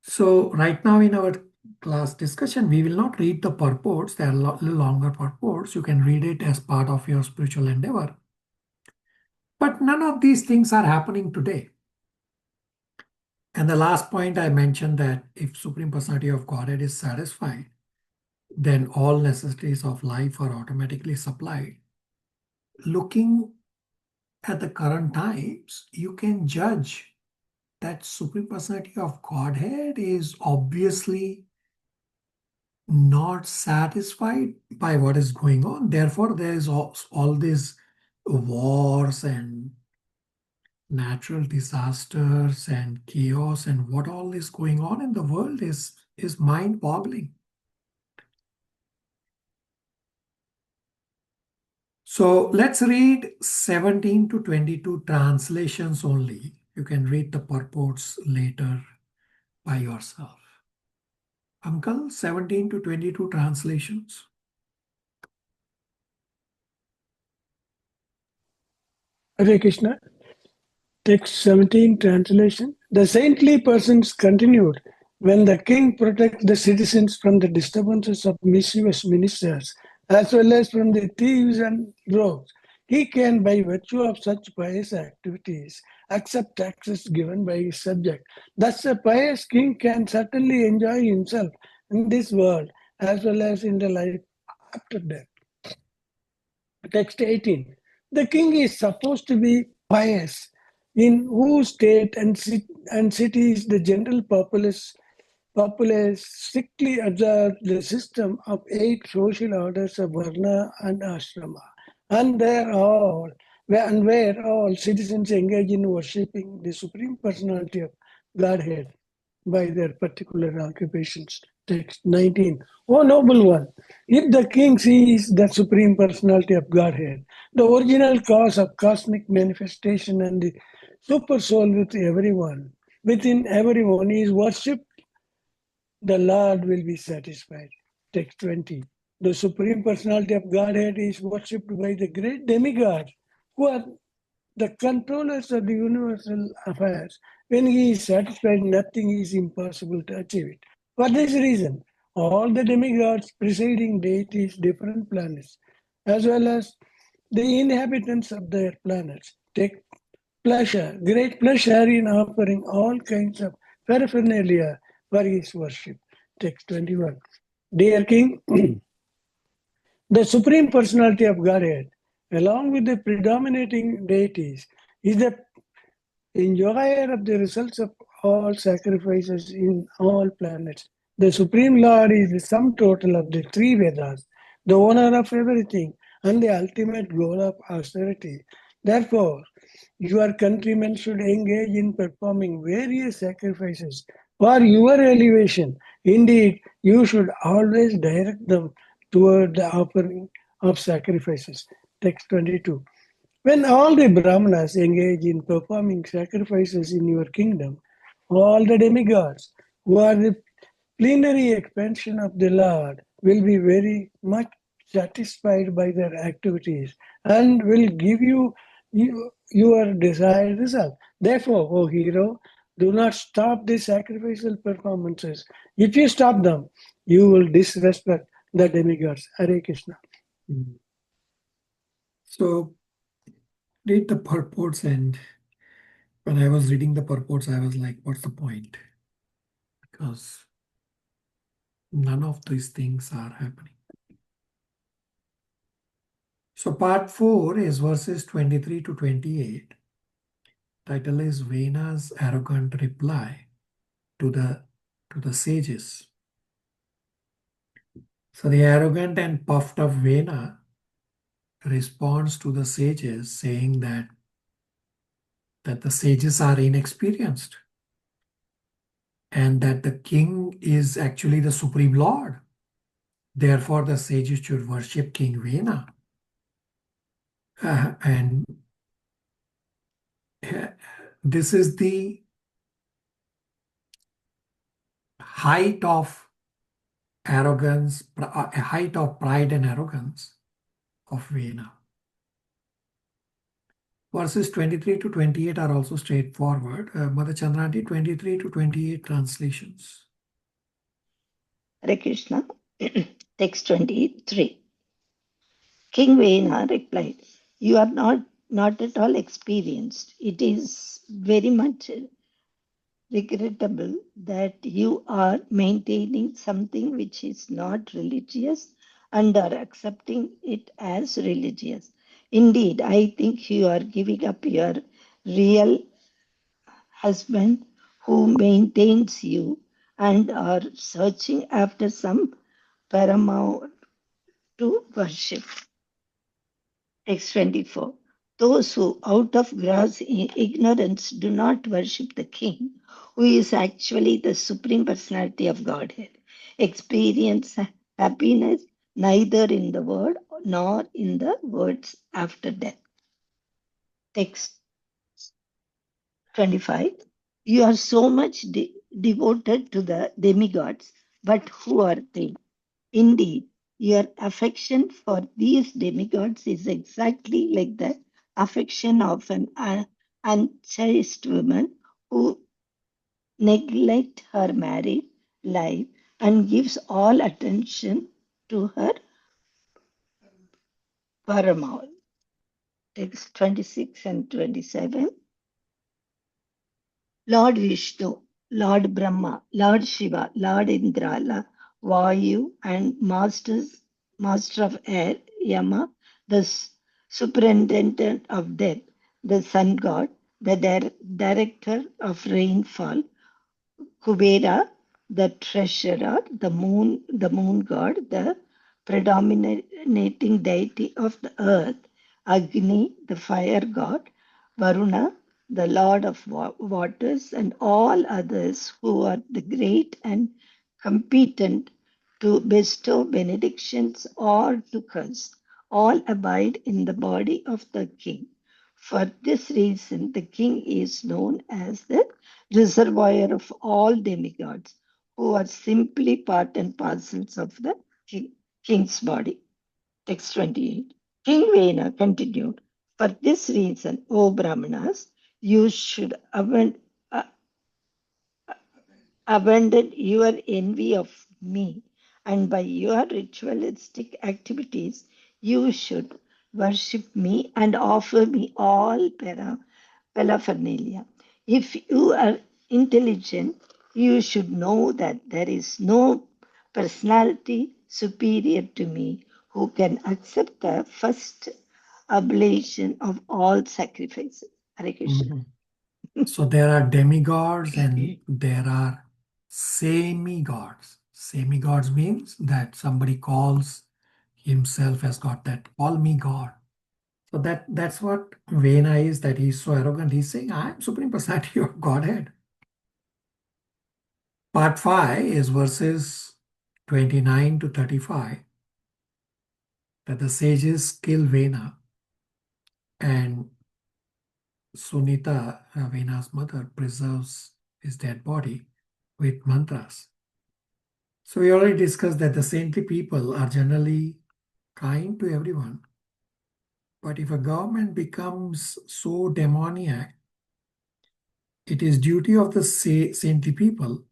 So right now in our class discussion, we will not read the purports. They are a little longer purports. You can read it as part of your spiritual endeavor. But none of these things are happening today. And the last point I mentioned that if Supreme Personality of Godhead is satisfied, then all necessities of life are automatically supplied. Looking at the current times, you can judge that Supreme Personality of Godhead is obviously not satisfied by what is going on. Therefore, there is all these wars and natural disasters and chaos, and what all is going on in the world is mind-boggling. So let's read 17 to 22 translations only. You can read the purports later by yourself. Uncle, 17 to 22 translations. Hare Krishna. Text 17 translation. The saintly persons continued, when the king protects the citizens from the disturbances of mischievous ministers, as well as from the thieves and rogues, he can, by virtue of such pious activities, accept taxes given by his subject. Thus, a pious king can certainly enjoy himself in this world, as well as in the life after death. Text 18. The king is supposed to be pious, in whose state and cities the general populace strictly observe the system of 8 social orders of Varna and Ashrama, and where all citizens engage in worshipping the Supreme Personality of Godhead by their particular occupations. Text 19. O noble one, if the king sees the Supreme Personality of Godhead, the original cause of cosmic manifestation and the super soul within everyone is worshipped, the Lord will be satisfied. Text 20. The Supreme Personality of Godhead is worshipped by the great demigods who are the controllers of the universal affairs. When he is satisfied, nothing is impossible to achieve it. For this reason, all the demigods, presiding deities, different planets, as well as the inhabitants of their planets, take great pleasure in offering all kinds of paraphernalia for his worship. Text 21. Dear King, the Supreme Personality of Godhead, along with the predominating deities, is the enjoyer of the results of all sacrifices in all planets. The Supreme Lord is the sum total of the 3 Vedas, the owner of everything, and the ultimate goal of austerity. Therefore, your countrymen should engage in performing various sacrifices for your elevation. Indeed, you should always direct them toward the offering of sacrifices. Text 22. When all the Brahmanas engage in performing sacrifices in your kingdom, all the demigods, who are the plenary expansion of the Lord, will be very much satisfied by their activities and will give you your desired result. Therefore, O hero, do not stop the sacrificial performances. If you stop them, you will disrespect the demigods. Hare Krishna. So, read the purports, and when I was reading the purports, I was like, what's the point? Because none of these things are happening. So part 4 is verses 23 to 28. Title is Vena's arrogant reply to the sages. So the arrogant and puffed up Vena responds to the sages, saying that the sages are inexperienced and that the king is actually the Supreme Lord. Therefore, the sages should worship King Vena. And this is the height of arrogance, a height of pride and arrogance of Vena. Verses 23 to 28 are also straightforward. Mother Chandranti, 23 to 28 translations. Hare Krishna. Text 23. King Vena replied, you are not at all experienced. It is very much regrettable that you are maintaining something which is not religious and are accepting it as religious. Indeed, I think you are giving up your real husband who maintains you and are searching after some paramount to worship. X24. Those who, out of gross ignorance, do not worship the King, who is actually the Supreme Personality of Godhead, experience happiness neither in the world nor in the words after death. Text 25. You are so much devoted to the demigods, but who are they? Indeed, your affection for these demigods is exactly like the affection of an unchaste woman who neglects her married life and gives all attention to her paramour. Text 26 and 27. Lord Vishnu, Lord Brahma, Lord Shiva, Lord Indra, Vayu, and Master of Air, Yama, the Superintendent of Death, the Sun God, the Director of Rainfall, Kubera, the treasurer, the moon god, the predominating deity of the earth, Agni, the fire god, Varuna, the lord of waters, and all others who are the great and competent to bestow benedictions or to curse, all abide in the body of the king. For this reason, the king is known as the reservoir of all demigods, who are simply part and parcels of the king's body. Text 28. King Vena continued, for this reason, O Brahmanas, you should abandon your envy of me, and by your ritualistic activities, you should worship me and offer me all paraphernalia. If you are intelligent, you should know that there is no personality superior to me who can accept the first oblation of all sacrifices. Hare Krishna. So there are demigods and there are semi-gods. Semi-gods means that somebody calls himself as God, that call me God. So that's what Vena is, that he's so arrogant. He's saying, I am Supreme Personality of Godhead. Part 5 is verses 29 to 35, that the sages kill Vena and Sunita, Vena's mother, preserves his dead body with mantras. So we already discussed that the saintly people are generally kind to everyone. But if a government becomes so demoniac, it is duty of the saintly people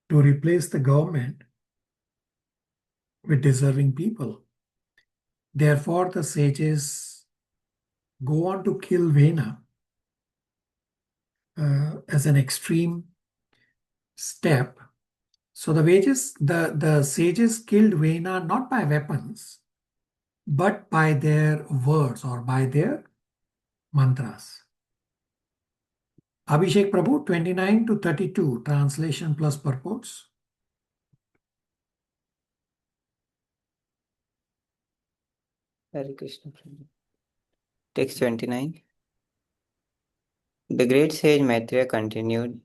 to replace the government with deserving people. Therefore, the sages go on to kill Vena as an extreme step. So the sages killed Vena not by weapons, but by their words or by their mantras. Abhishek Prabhu, 29 to 32, translation plus purports. Hare Krishna. Prabhu. Text 29. The great sage Maitreya continued,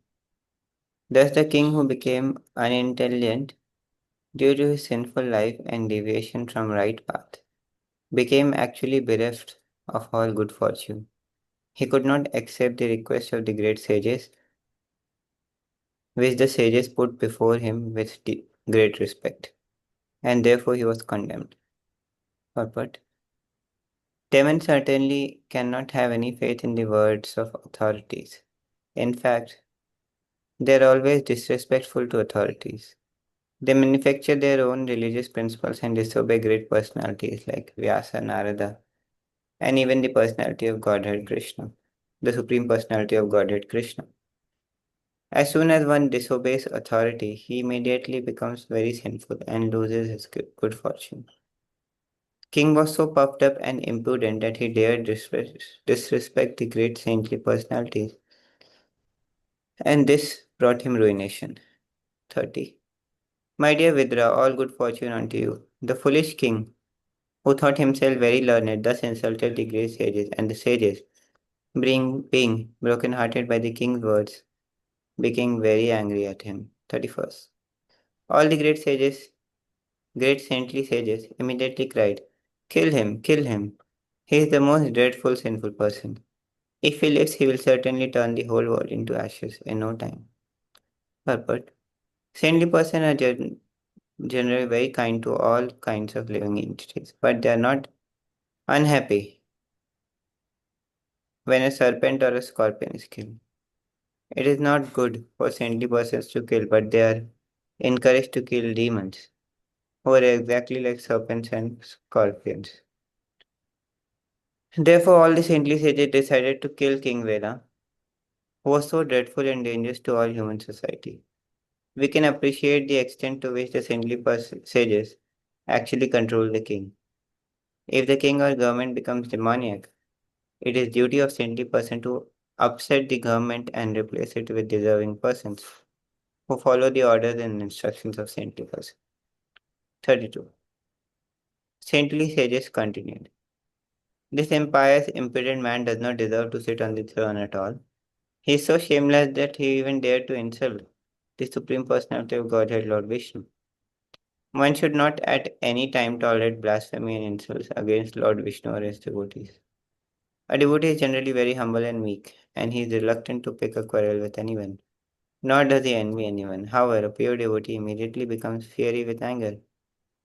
thus the king who became unintelligent due to his sinful life and deviation from right path became actually bereft of all good fortune. He could not accept the request of the great sages, which the sages put before him with great respect, and therefore he was condemned. Purport. Demons certainly cannot have any faith in the words of authorities. In fact, they are always disrespectful to authorities. They manufacture their own religious principles and disobey great personalities like Vyasa, Narada, and even the personality of Godhead Krishna, the Supreme Personality of Godhead Krishna. As soon as one disobeys authority, he immediately becomes very sinful and loses his good fortune. King was so puffed up and impudent that he dared disrespect the great saintly personalities, and this brought him ruination. 30. My dear Vidra, all good fortune unto you. The foolish king, who thought himself very learned, thus insulted the great sages, and the sages, being broken-hearted by the king's words, became very angry at him. 31st. All the great saintly sages, immediately cried, kill him, kill him. He is the most dreadful, sinful person. If he lives, he will certainly turn the whole world into ashes in no time. Purport. Saintly persons are generally very kind to all kinds of living entities, but they are not unhappy when a serpent or a scorpion is killed. It is not good for saintly persons to kill, but they are encouraged to kill demons, who are exactly like serpents and scorpions. Therefore, all the saintly sages decided to kill King Vela, who was so dreadful and dangerous to all human society. We can appreciate the extent to which the saintly sages actually control the king. If the king or government becomes demoniac, it is duty of saintly person to upset the government and replace it with deserving persons who follow the orders and instructions of saintly person. 32. Saintly sages continued. This impious, impudent man does not deserve to sit on the throne at all. He is so shameless that he even dared to insult the Supreme Personality of Godhead, Lord Vishnu. One should not at any time tolerate blasphemy and insults against Lord Vishnu or his devotees. A devotee is generally very humble and meek, and he is reluctant to pick a quarrel with anyone. Nor does he envy anyone. However, a pure devotee immediately becomes fiery with anger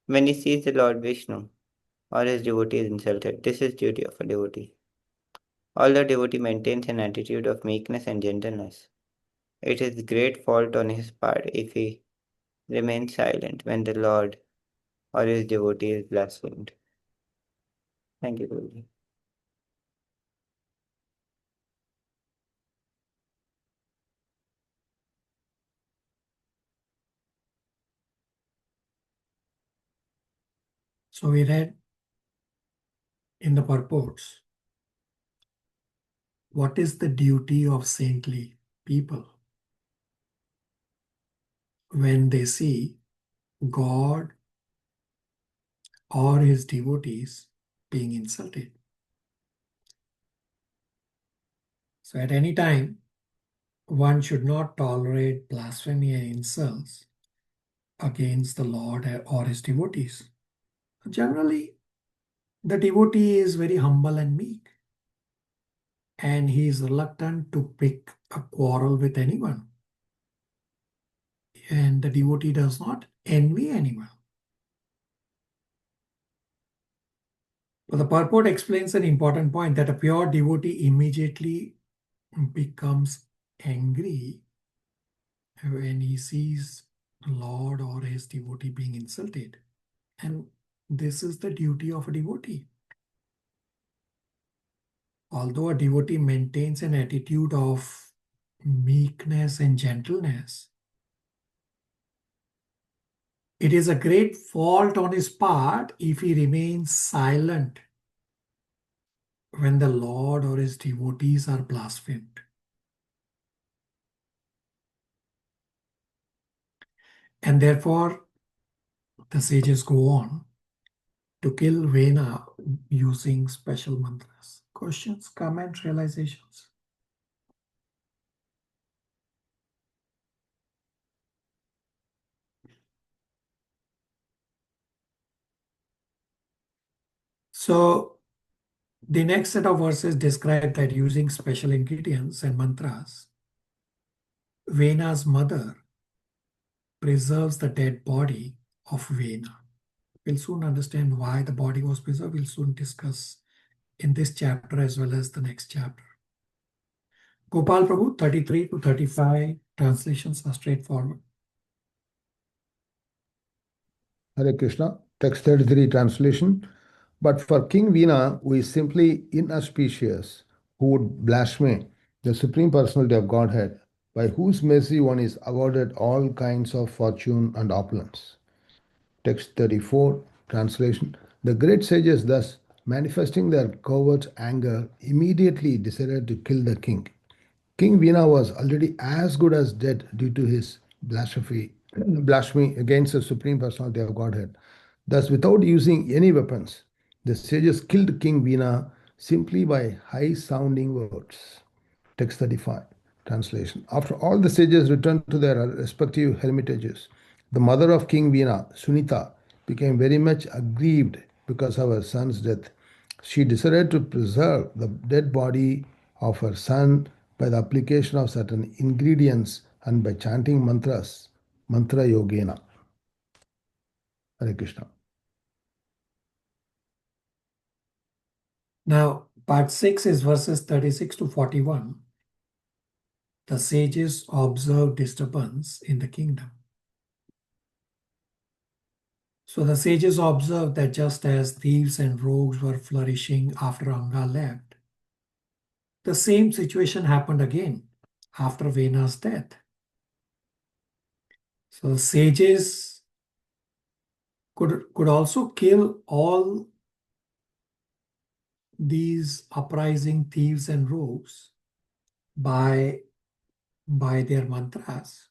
when he sees the Lord Vishnu or his devotee is insulted. This is duty of a devotee. Although devotee maintains an attitude of meekness and gentleness, it is great fault on his part if he remains silent when the Lord or his devotee is blasphemed. Thank you, Guruji. So we read in the purports, what is the duty of saintly people when they see God or his devotees being insulted? So at any time, one should not tolerate blasphemy and insults against the Lord or his devotees. Generally, the devotee is very humble and meek, and he is reluctant to pick a quarrel with anyone. And the devotee does not envy anyone. But the purport explains an important point that a pure devotee immediately becomes angry when he sees Lord or his devotee being insulted. And this is the duty of a devotee. Although a devotee maintains an attitude of meekness and gentleness, it is a great fault on his part if he remains silent when the Lord or his devotees are blasphemed. And therefore, the sages go on to kill Vena using special mantras. Questions, comments, realizations? So the next set of verses describe that using special ingredients and mantras, Vena's mother preserves the dead body of Vena. We'll soon understand why the body was preserved. We'll soon discuss in this chapter as well as the next chapter. Gopal Prabhu, 33 to 35 translations are straightforward. Hare Krishna, text 33 translation. But for King Veena, who is simply inauspicious, who would blaspheme the Supreme Personality of Godhead, by whose mercy one is awarded all kinds of fortune and opulence. Text 34, translation. The great sages, thus manifesting their covert anger, immediately decided to kill the king. King Vina was already as good as dead due to his blasphemy against the Supreme Personality of Godhead. Thus, without using any weapons, the sages killed King Vina simply by high sounding words. Text 35, translation. After all the sages returned to their respective hermitages, the mother of King Vina, Sunita, became very much aggrieved because of her son's death. She decided to preserve the dead body of her son by the application of certain ingredients and by chanting mantras, mantra yogena. Hare Krishna. Now, part 6 is verses 36 to 41. The sages observe disturbance in the kingdom. So the sages observed that just as thieves and rogues were flourishing after Anga left, the same situation happened again after Vena's death. So the sages could also kill all these uprising thieves and rogues by their mantras.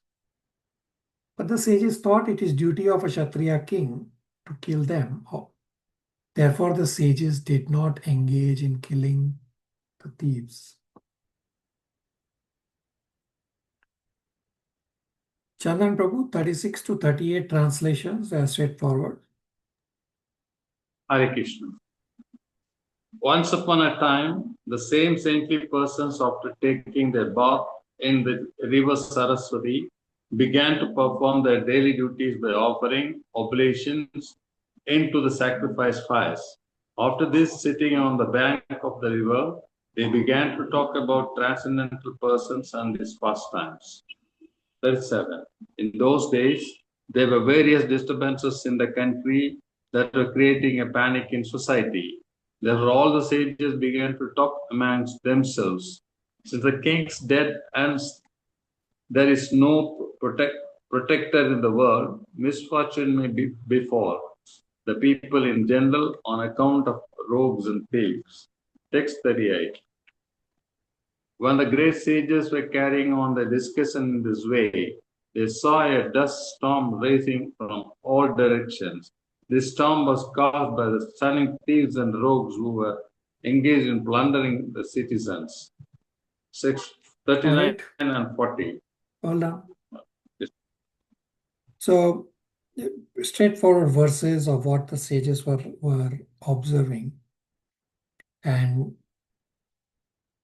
But the sages thought it is duty of a Kshatriya king to kill them. Therefore, the sages did not engage in killing the thieves. Chandan Prabhu, 36 to 38 translations are straightforward. Hare Krishna. Once upon a time, the same saintly persons, after taking their bath in the river Saraswati, began to perform their daily duties by offering oblations into the sacrifice fires. After this, sitting on the bank of the river, they began to talk about transcendental persons and his pastimes. 37. In those days, there were various disturbances in the country that were creating a panic in society. Therefore, all the sages began to talk amongst themselves. Since the king's dead and there is no protector in the world, misfortune may befall the people in general on account of rogues and thieves. Text 38. When the great sages were carrying on the discussion in this way, they saw a dust storm rising from all directions. This storm was caused by the stunning thieves and rogues who were engaged in plundering the citizens. 39 Alright. and 40. Hold on. So, straightforward verses of what the sages were observing. And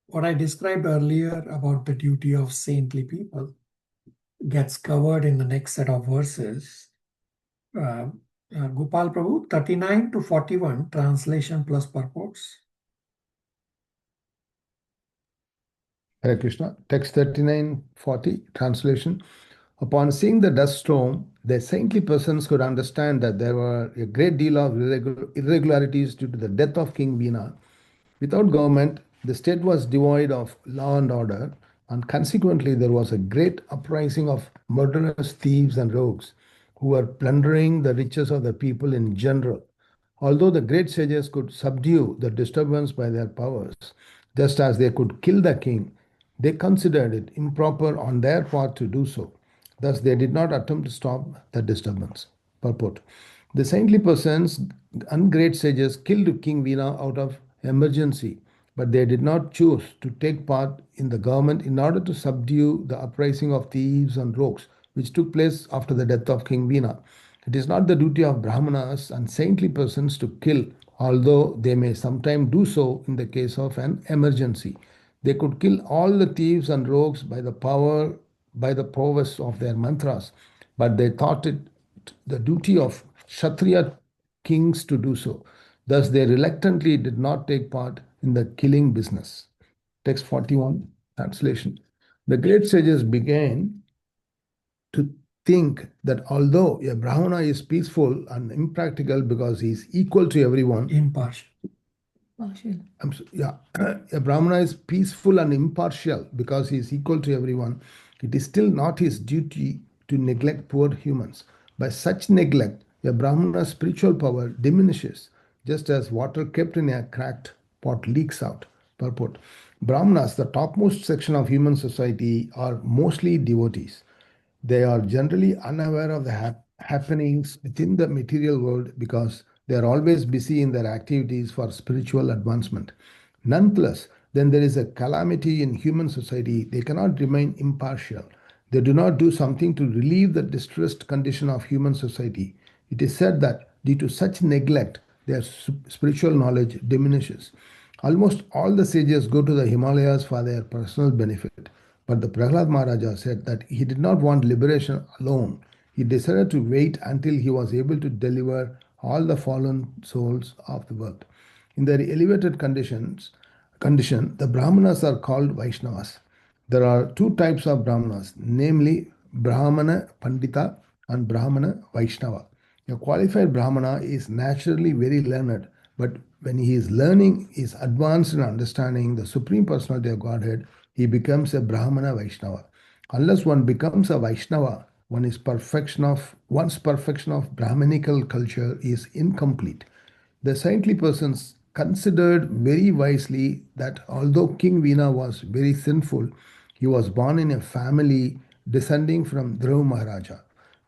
what I described earlier about the duty of saintly people gets covered in the next set of verses. Gopal Prabhu, 39 to 41, translation plus purports. Hare Krishna. Text 39:40, translation. Upon seeing the dust storm, the saintly persons could understand that there were a great deal of irregularities due to the death of King Vina. Without government, the state was devoid of law and order, and consequently there was a great uprising of murderous thieves and rogues who were plundering the riches of the people in general. Although the great sages could subdue the disturbance by their powers, just as they could kill the king, they considered it improper on their part to do so. Thus, they did not attempt to stop the disturbance. Purport. The saintly persons and great sages killed King Vina out of emergency, but they did not choose to take part in the government in order to subdue the uprising of thieves and rogues, which took place after the death of King Vina. It is not the duty of Brahmanas and saintly persons to kill, although they may sometimes do so in the case of an emergency. They could kill all the thieves and rogues by the prowess of their mantras, but they thought it the duty of Kshatriya kings to do so. Thus, they reluctantly did not take part in the killing business. Text 41, translation. The great sages began to think that although a Brahmana is peaceful and impractical because he is equal to everyone, Impartial. a Brahmana is peaceful and impartial because he is equal to everyone. it is still not his duty to neglect poor humans. By such neglect, a Brahmana's spiritual power diminishes, just as water kept in a cracked pot leaks out. Purport. Brahmanas, the topmost section of human society, are mostly devotees. They are generally unaware of the happenings within the material world because they are always busy in their activities for spiritual advancement. Nonetheless, when there is a calamity in human society, they cannot remain impartial. They do not do something to relieve the distressed condition of human society. It is said that due to such neglect, their spiritual knowledge diminishes. Almost all the sages go to the Himalayas for their personal benefit. But the Prahlad Maharaja said that he did not want liberation alone. He decided to wait until he was able to deliver all the fallen souls of the world. In their elevated condition, the Brahmanas are called Vaishnavas. There are two types of Brahmanas, namely Brahmana Pandita and Brahmana Vaishnava. A qualified Brahmana is naturally very learned, but when he is learning, is advanced in understanding the Supreme Personality of Godhead, he becomes a Brahmana Vaishnava. Unless one becomes a Vaishnava, one's perfection of Brahminical culture is incomplete. The saintly persons considered very wisely that although King Veena was very sinful, he was born in a family descending from Dhruv Maharaja.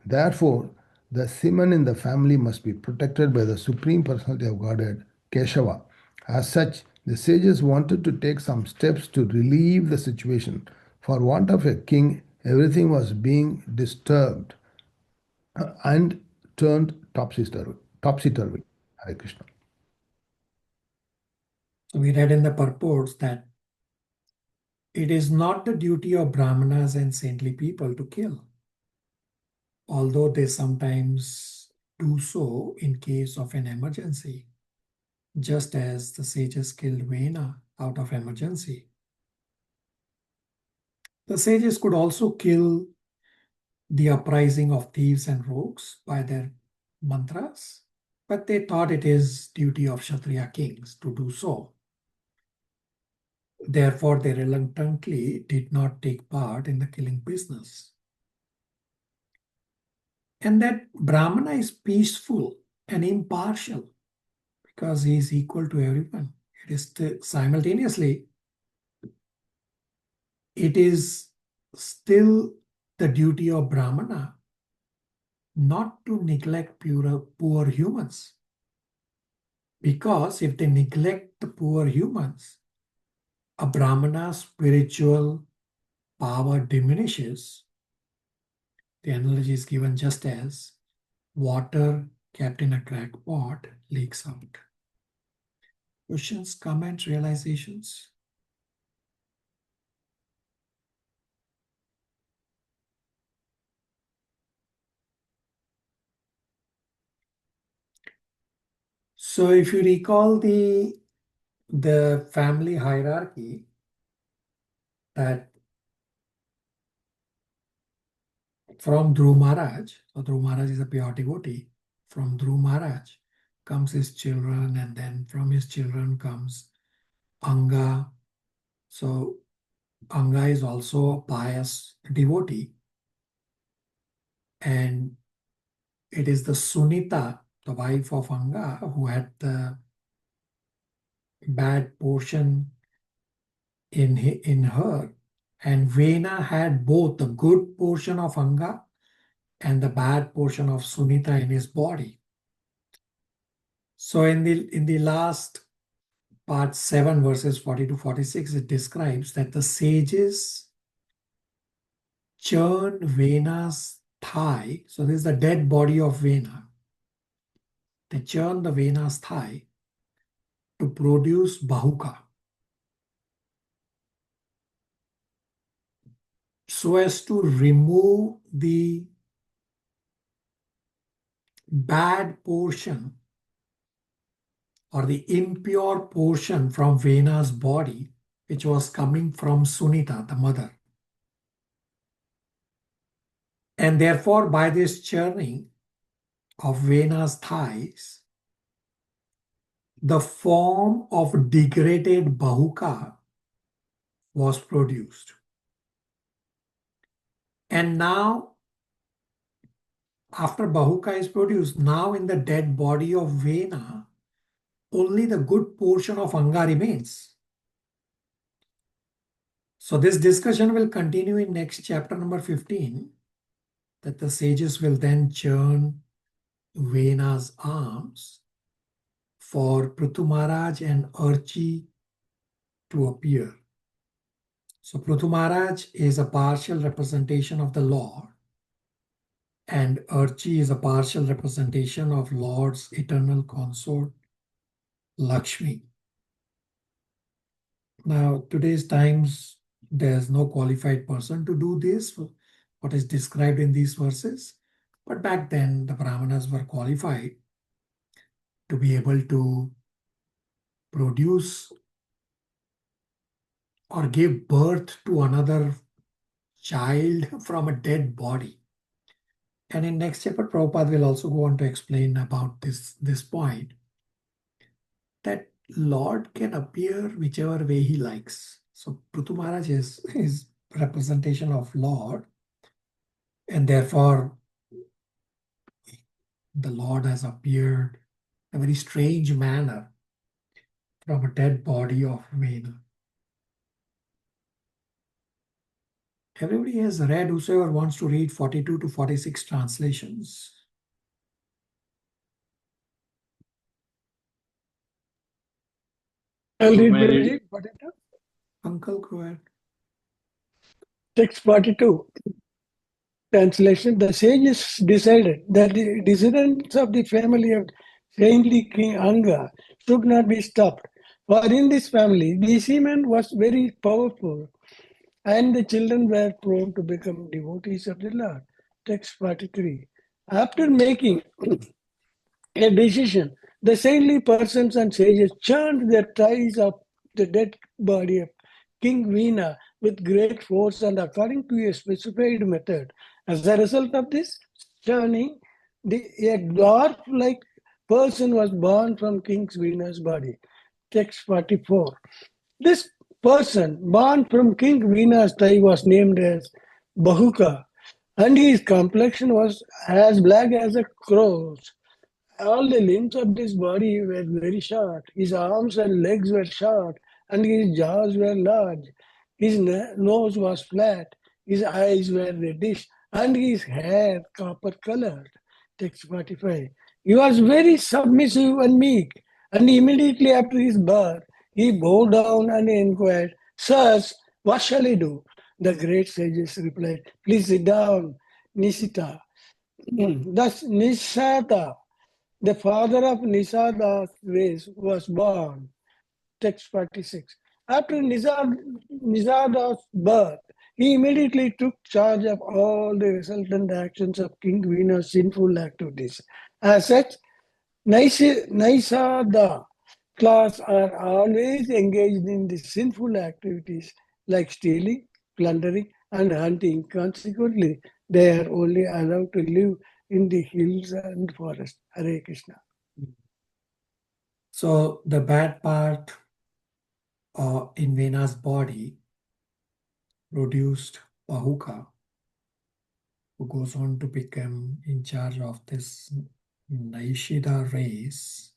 Therefore, the semen in the family must be protected by the Supreme Personality of Godhead, Keshava. As such, the sages wanted to take some steps to relieve the situation. For want of a king, everything was being disturbed and turned topsy-turvy. Hare Krishna. So we read in the purports that it is not the duty of Brahmanas and saintly people to kill, although they sometimes do so in case of an emergency, just as the sages killed Vena out of emergency. The sages could also kill the uprising of thieves and rogues by their mantras, but they thought it is duty of Kshatriya kings to do so. Therefore, they reluctantly did not take part in the killing business. And that Brahmana is peaceful and impartial because he is equal to everyone. It is simultaneously, it is still the duty of Brahmana not to neglect poor humans. Because if they neglect the poor humans, a Brahmana's spiritual power diminishes. The analogy is given just as water kept in a cracked pot leaks out. Questions, comments, realizations? So if you recall the family hierarchy, that from Dhruv Maharaj, so Dhruv Maharaj is a pure devotee, from Dhruv Maharaj comes his children, and then from his children comes Anga. So Anga is also a pious devotee, and it is the Sunita, the wife of Anga, who had the bad portion in her, and Vena had both the good portion of Anga and the bad portion of Sunita in his body. So in the last part 7 verses 40 to 46, it describes that the sages churn Vena's thigh. So this is the dead body of Vena. They churn the Vena's thigh to produce Bahuka, so as to remove the bad portion or the impure portion from Vena's body, which was coming from Sunita, the mother. And therefore, by this churning of Vena's thighs, the form of degraded Bahuka was produced. And now, after Bahuka is produced, now in the dead body of Vena, only the good portion of Anga remains. So this discussion will continue in next chapter number 15, that the sages will then churn Vena's arms for Prithu Maharaj and Archi to appear. So Prithu Maharaj is a partial representation of the Lord, and Archi is a partial representation of Lord's eternal consort, Lakshmi. Now, today's times, there's no qualified person to do this, what is described in these verses. But back then, the Brahmanas were qualified to be able to produce or give birth to another child from a dead body. And in next chapter, Prabhupada will also go on to explain about this point, that Lord can appear whichever way he likes. So Prithu Maharaj is representation of Lord, and therefore the Lord has appeared in a very strange manner from a dead body of Vena. Everybody has read, whosoever wants to read 42 to 46 translations. I'll read May I read? Guruji, 42. Uncle, go ahead. Text 42. Translation. The sages decided that the descendants of the family of saintly King Anga should not be stopped. For in this family, the semen was very powerful, and the children were prone to become devotees of the Lord. Text 43. After making a decision, the saintly persons and sages churned their ties of the dead body of King Veena with great force and according to a specified method. As a result of this churning, a dwarf-like person was born from King Veena's body. Text 44. This person born from King Veena's tie was named as Bahuka, and his complexion was as black as a crow's. All the limbs of his body were very short. His arms and legs were short, and his jaws were large. His nose was flat. His eyes were reddish, and his hair copper colored. Text 45. He was very submissive and meek, and immediately after his birth, he bowed down and inquired, Sirs, what shall I do? The great sages replied, Please sit down, Nisita. Thus, Nisata, the father of Nisada's race, was born. Text 46. After Nisada's birth, he immediately took charge of all the resultant actions of King Veena's sinful activities. As such, Nisada class are always engaged in the sinful activities like stealing, plundering, and hunting. Consequently, they are only allowed to live in the hills and forests. Hare Krishna. So the bad part in Vena's body produced Bahuka, who goes on to become in charge of this Naishida race,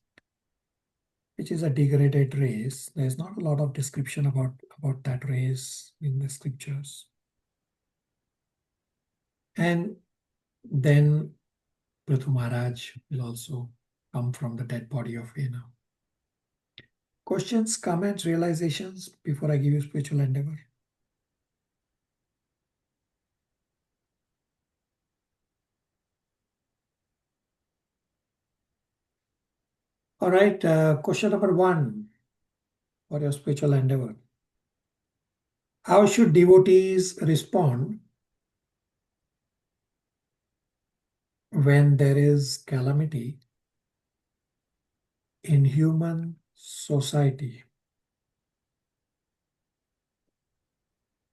which is a degraded race. There's not a lot of description about that race in the scriptures. And then Prithu Maharaj will also come from the dead body of Vena. Questions, comments, realizations before I give you spiritual endeavor? All right, question number 1 for your spiritual endeavor. How should devotees respond when there is calamity in human society?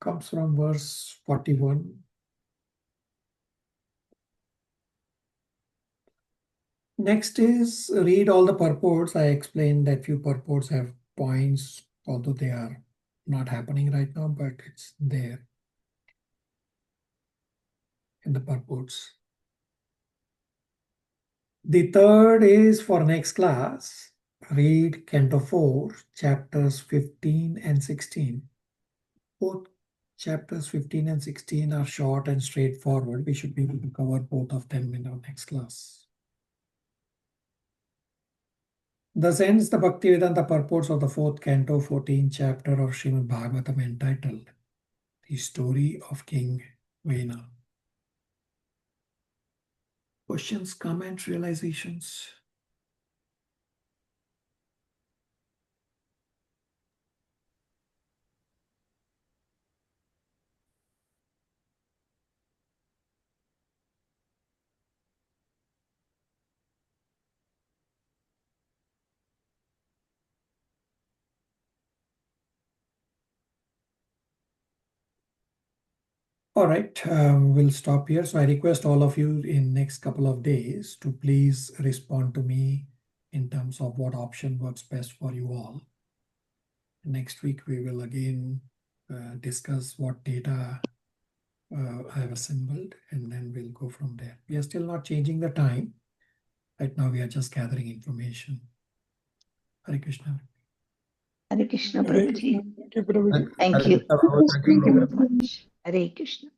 Comes from verse 41. Next is read all the purports. I explained that few purports have points, although they are not happening right now, but it's there. in the purports. The third is for next class. Read Canto 4, chapters 15 and 16. Both chapters 15 and 16 are short and straightforward. We should be able to cover both of them in our next class. Thus ends the Bhaktivedanta purports of the 4th canto, 14th chapter of Srimad Bhagavatam, entitled The Story of King Vena. Questions, comments, realizations? All right, we'll stop here. So I request all of you in next couple of days to please respond to me in terms of what option works best for you all. Next week, we will again discuss what data I have assembled, and then we'll go from there. We are still not changing the time. Right now, we are just gathering information. Hare Krishna. Hare Krishna, Prabhuji. Prabhuji. Thank Hare you. Krishna, Prabhu. Thank you, Thank you Prabhu. very much. Hare Krishna.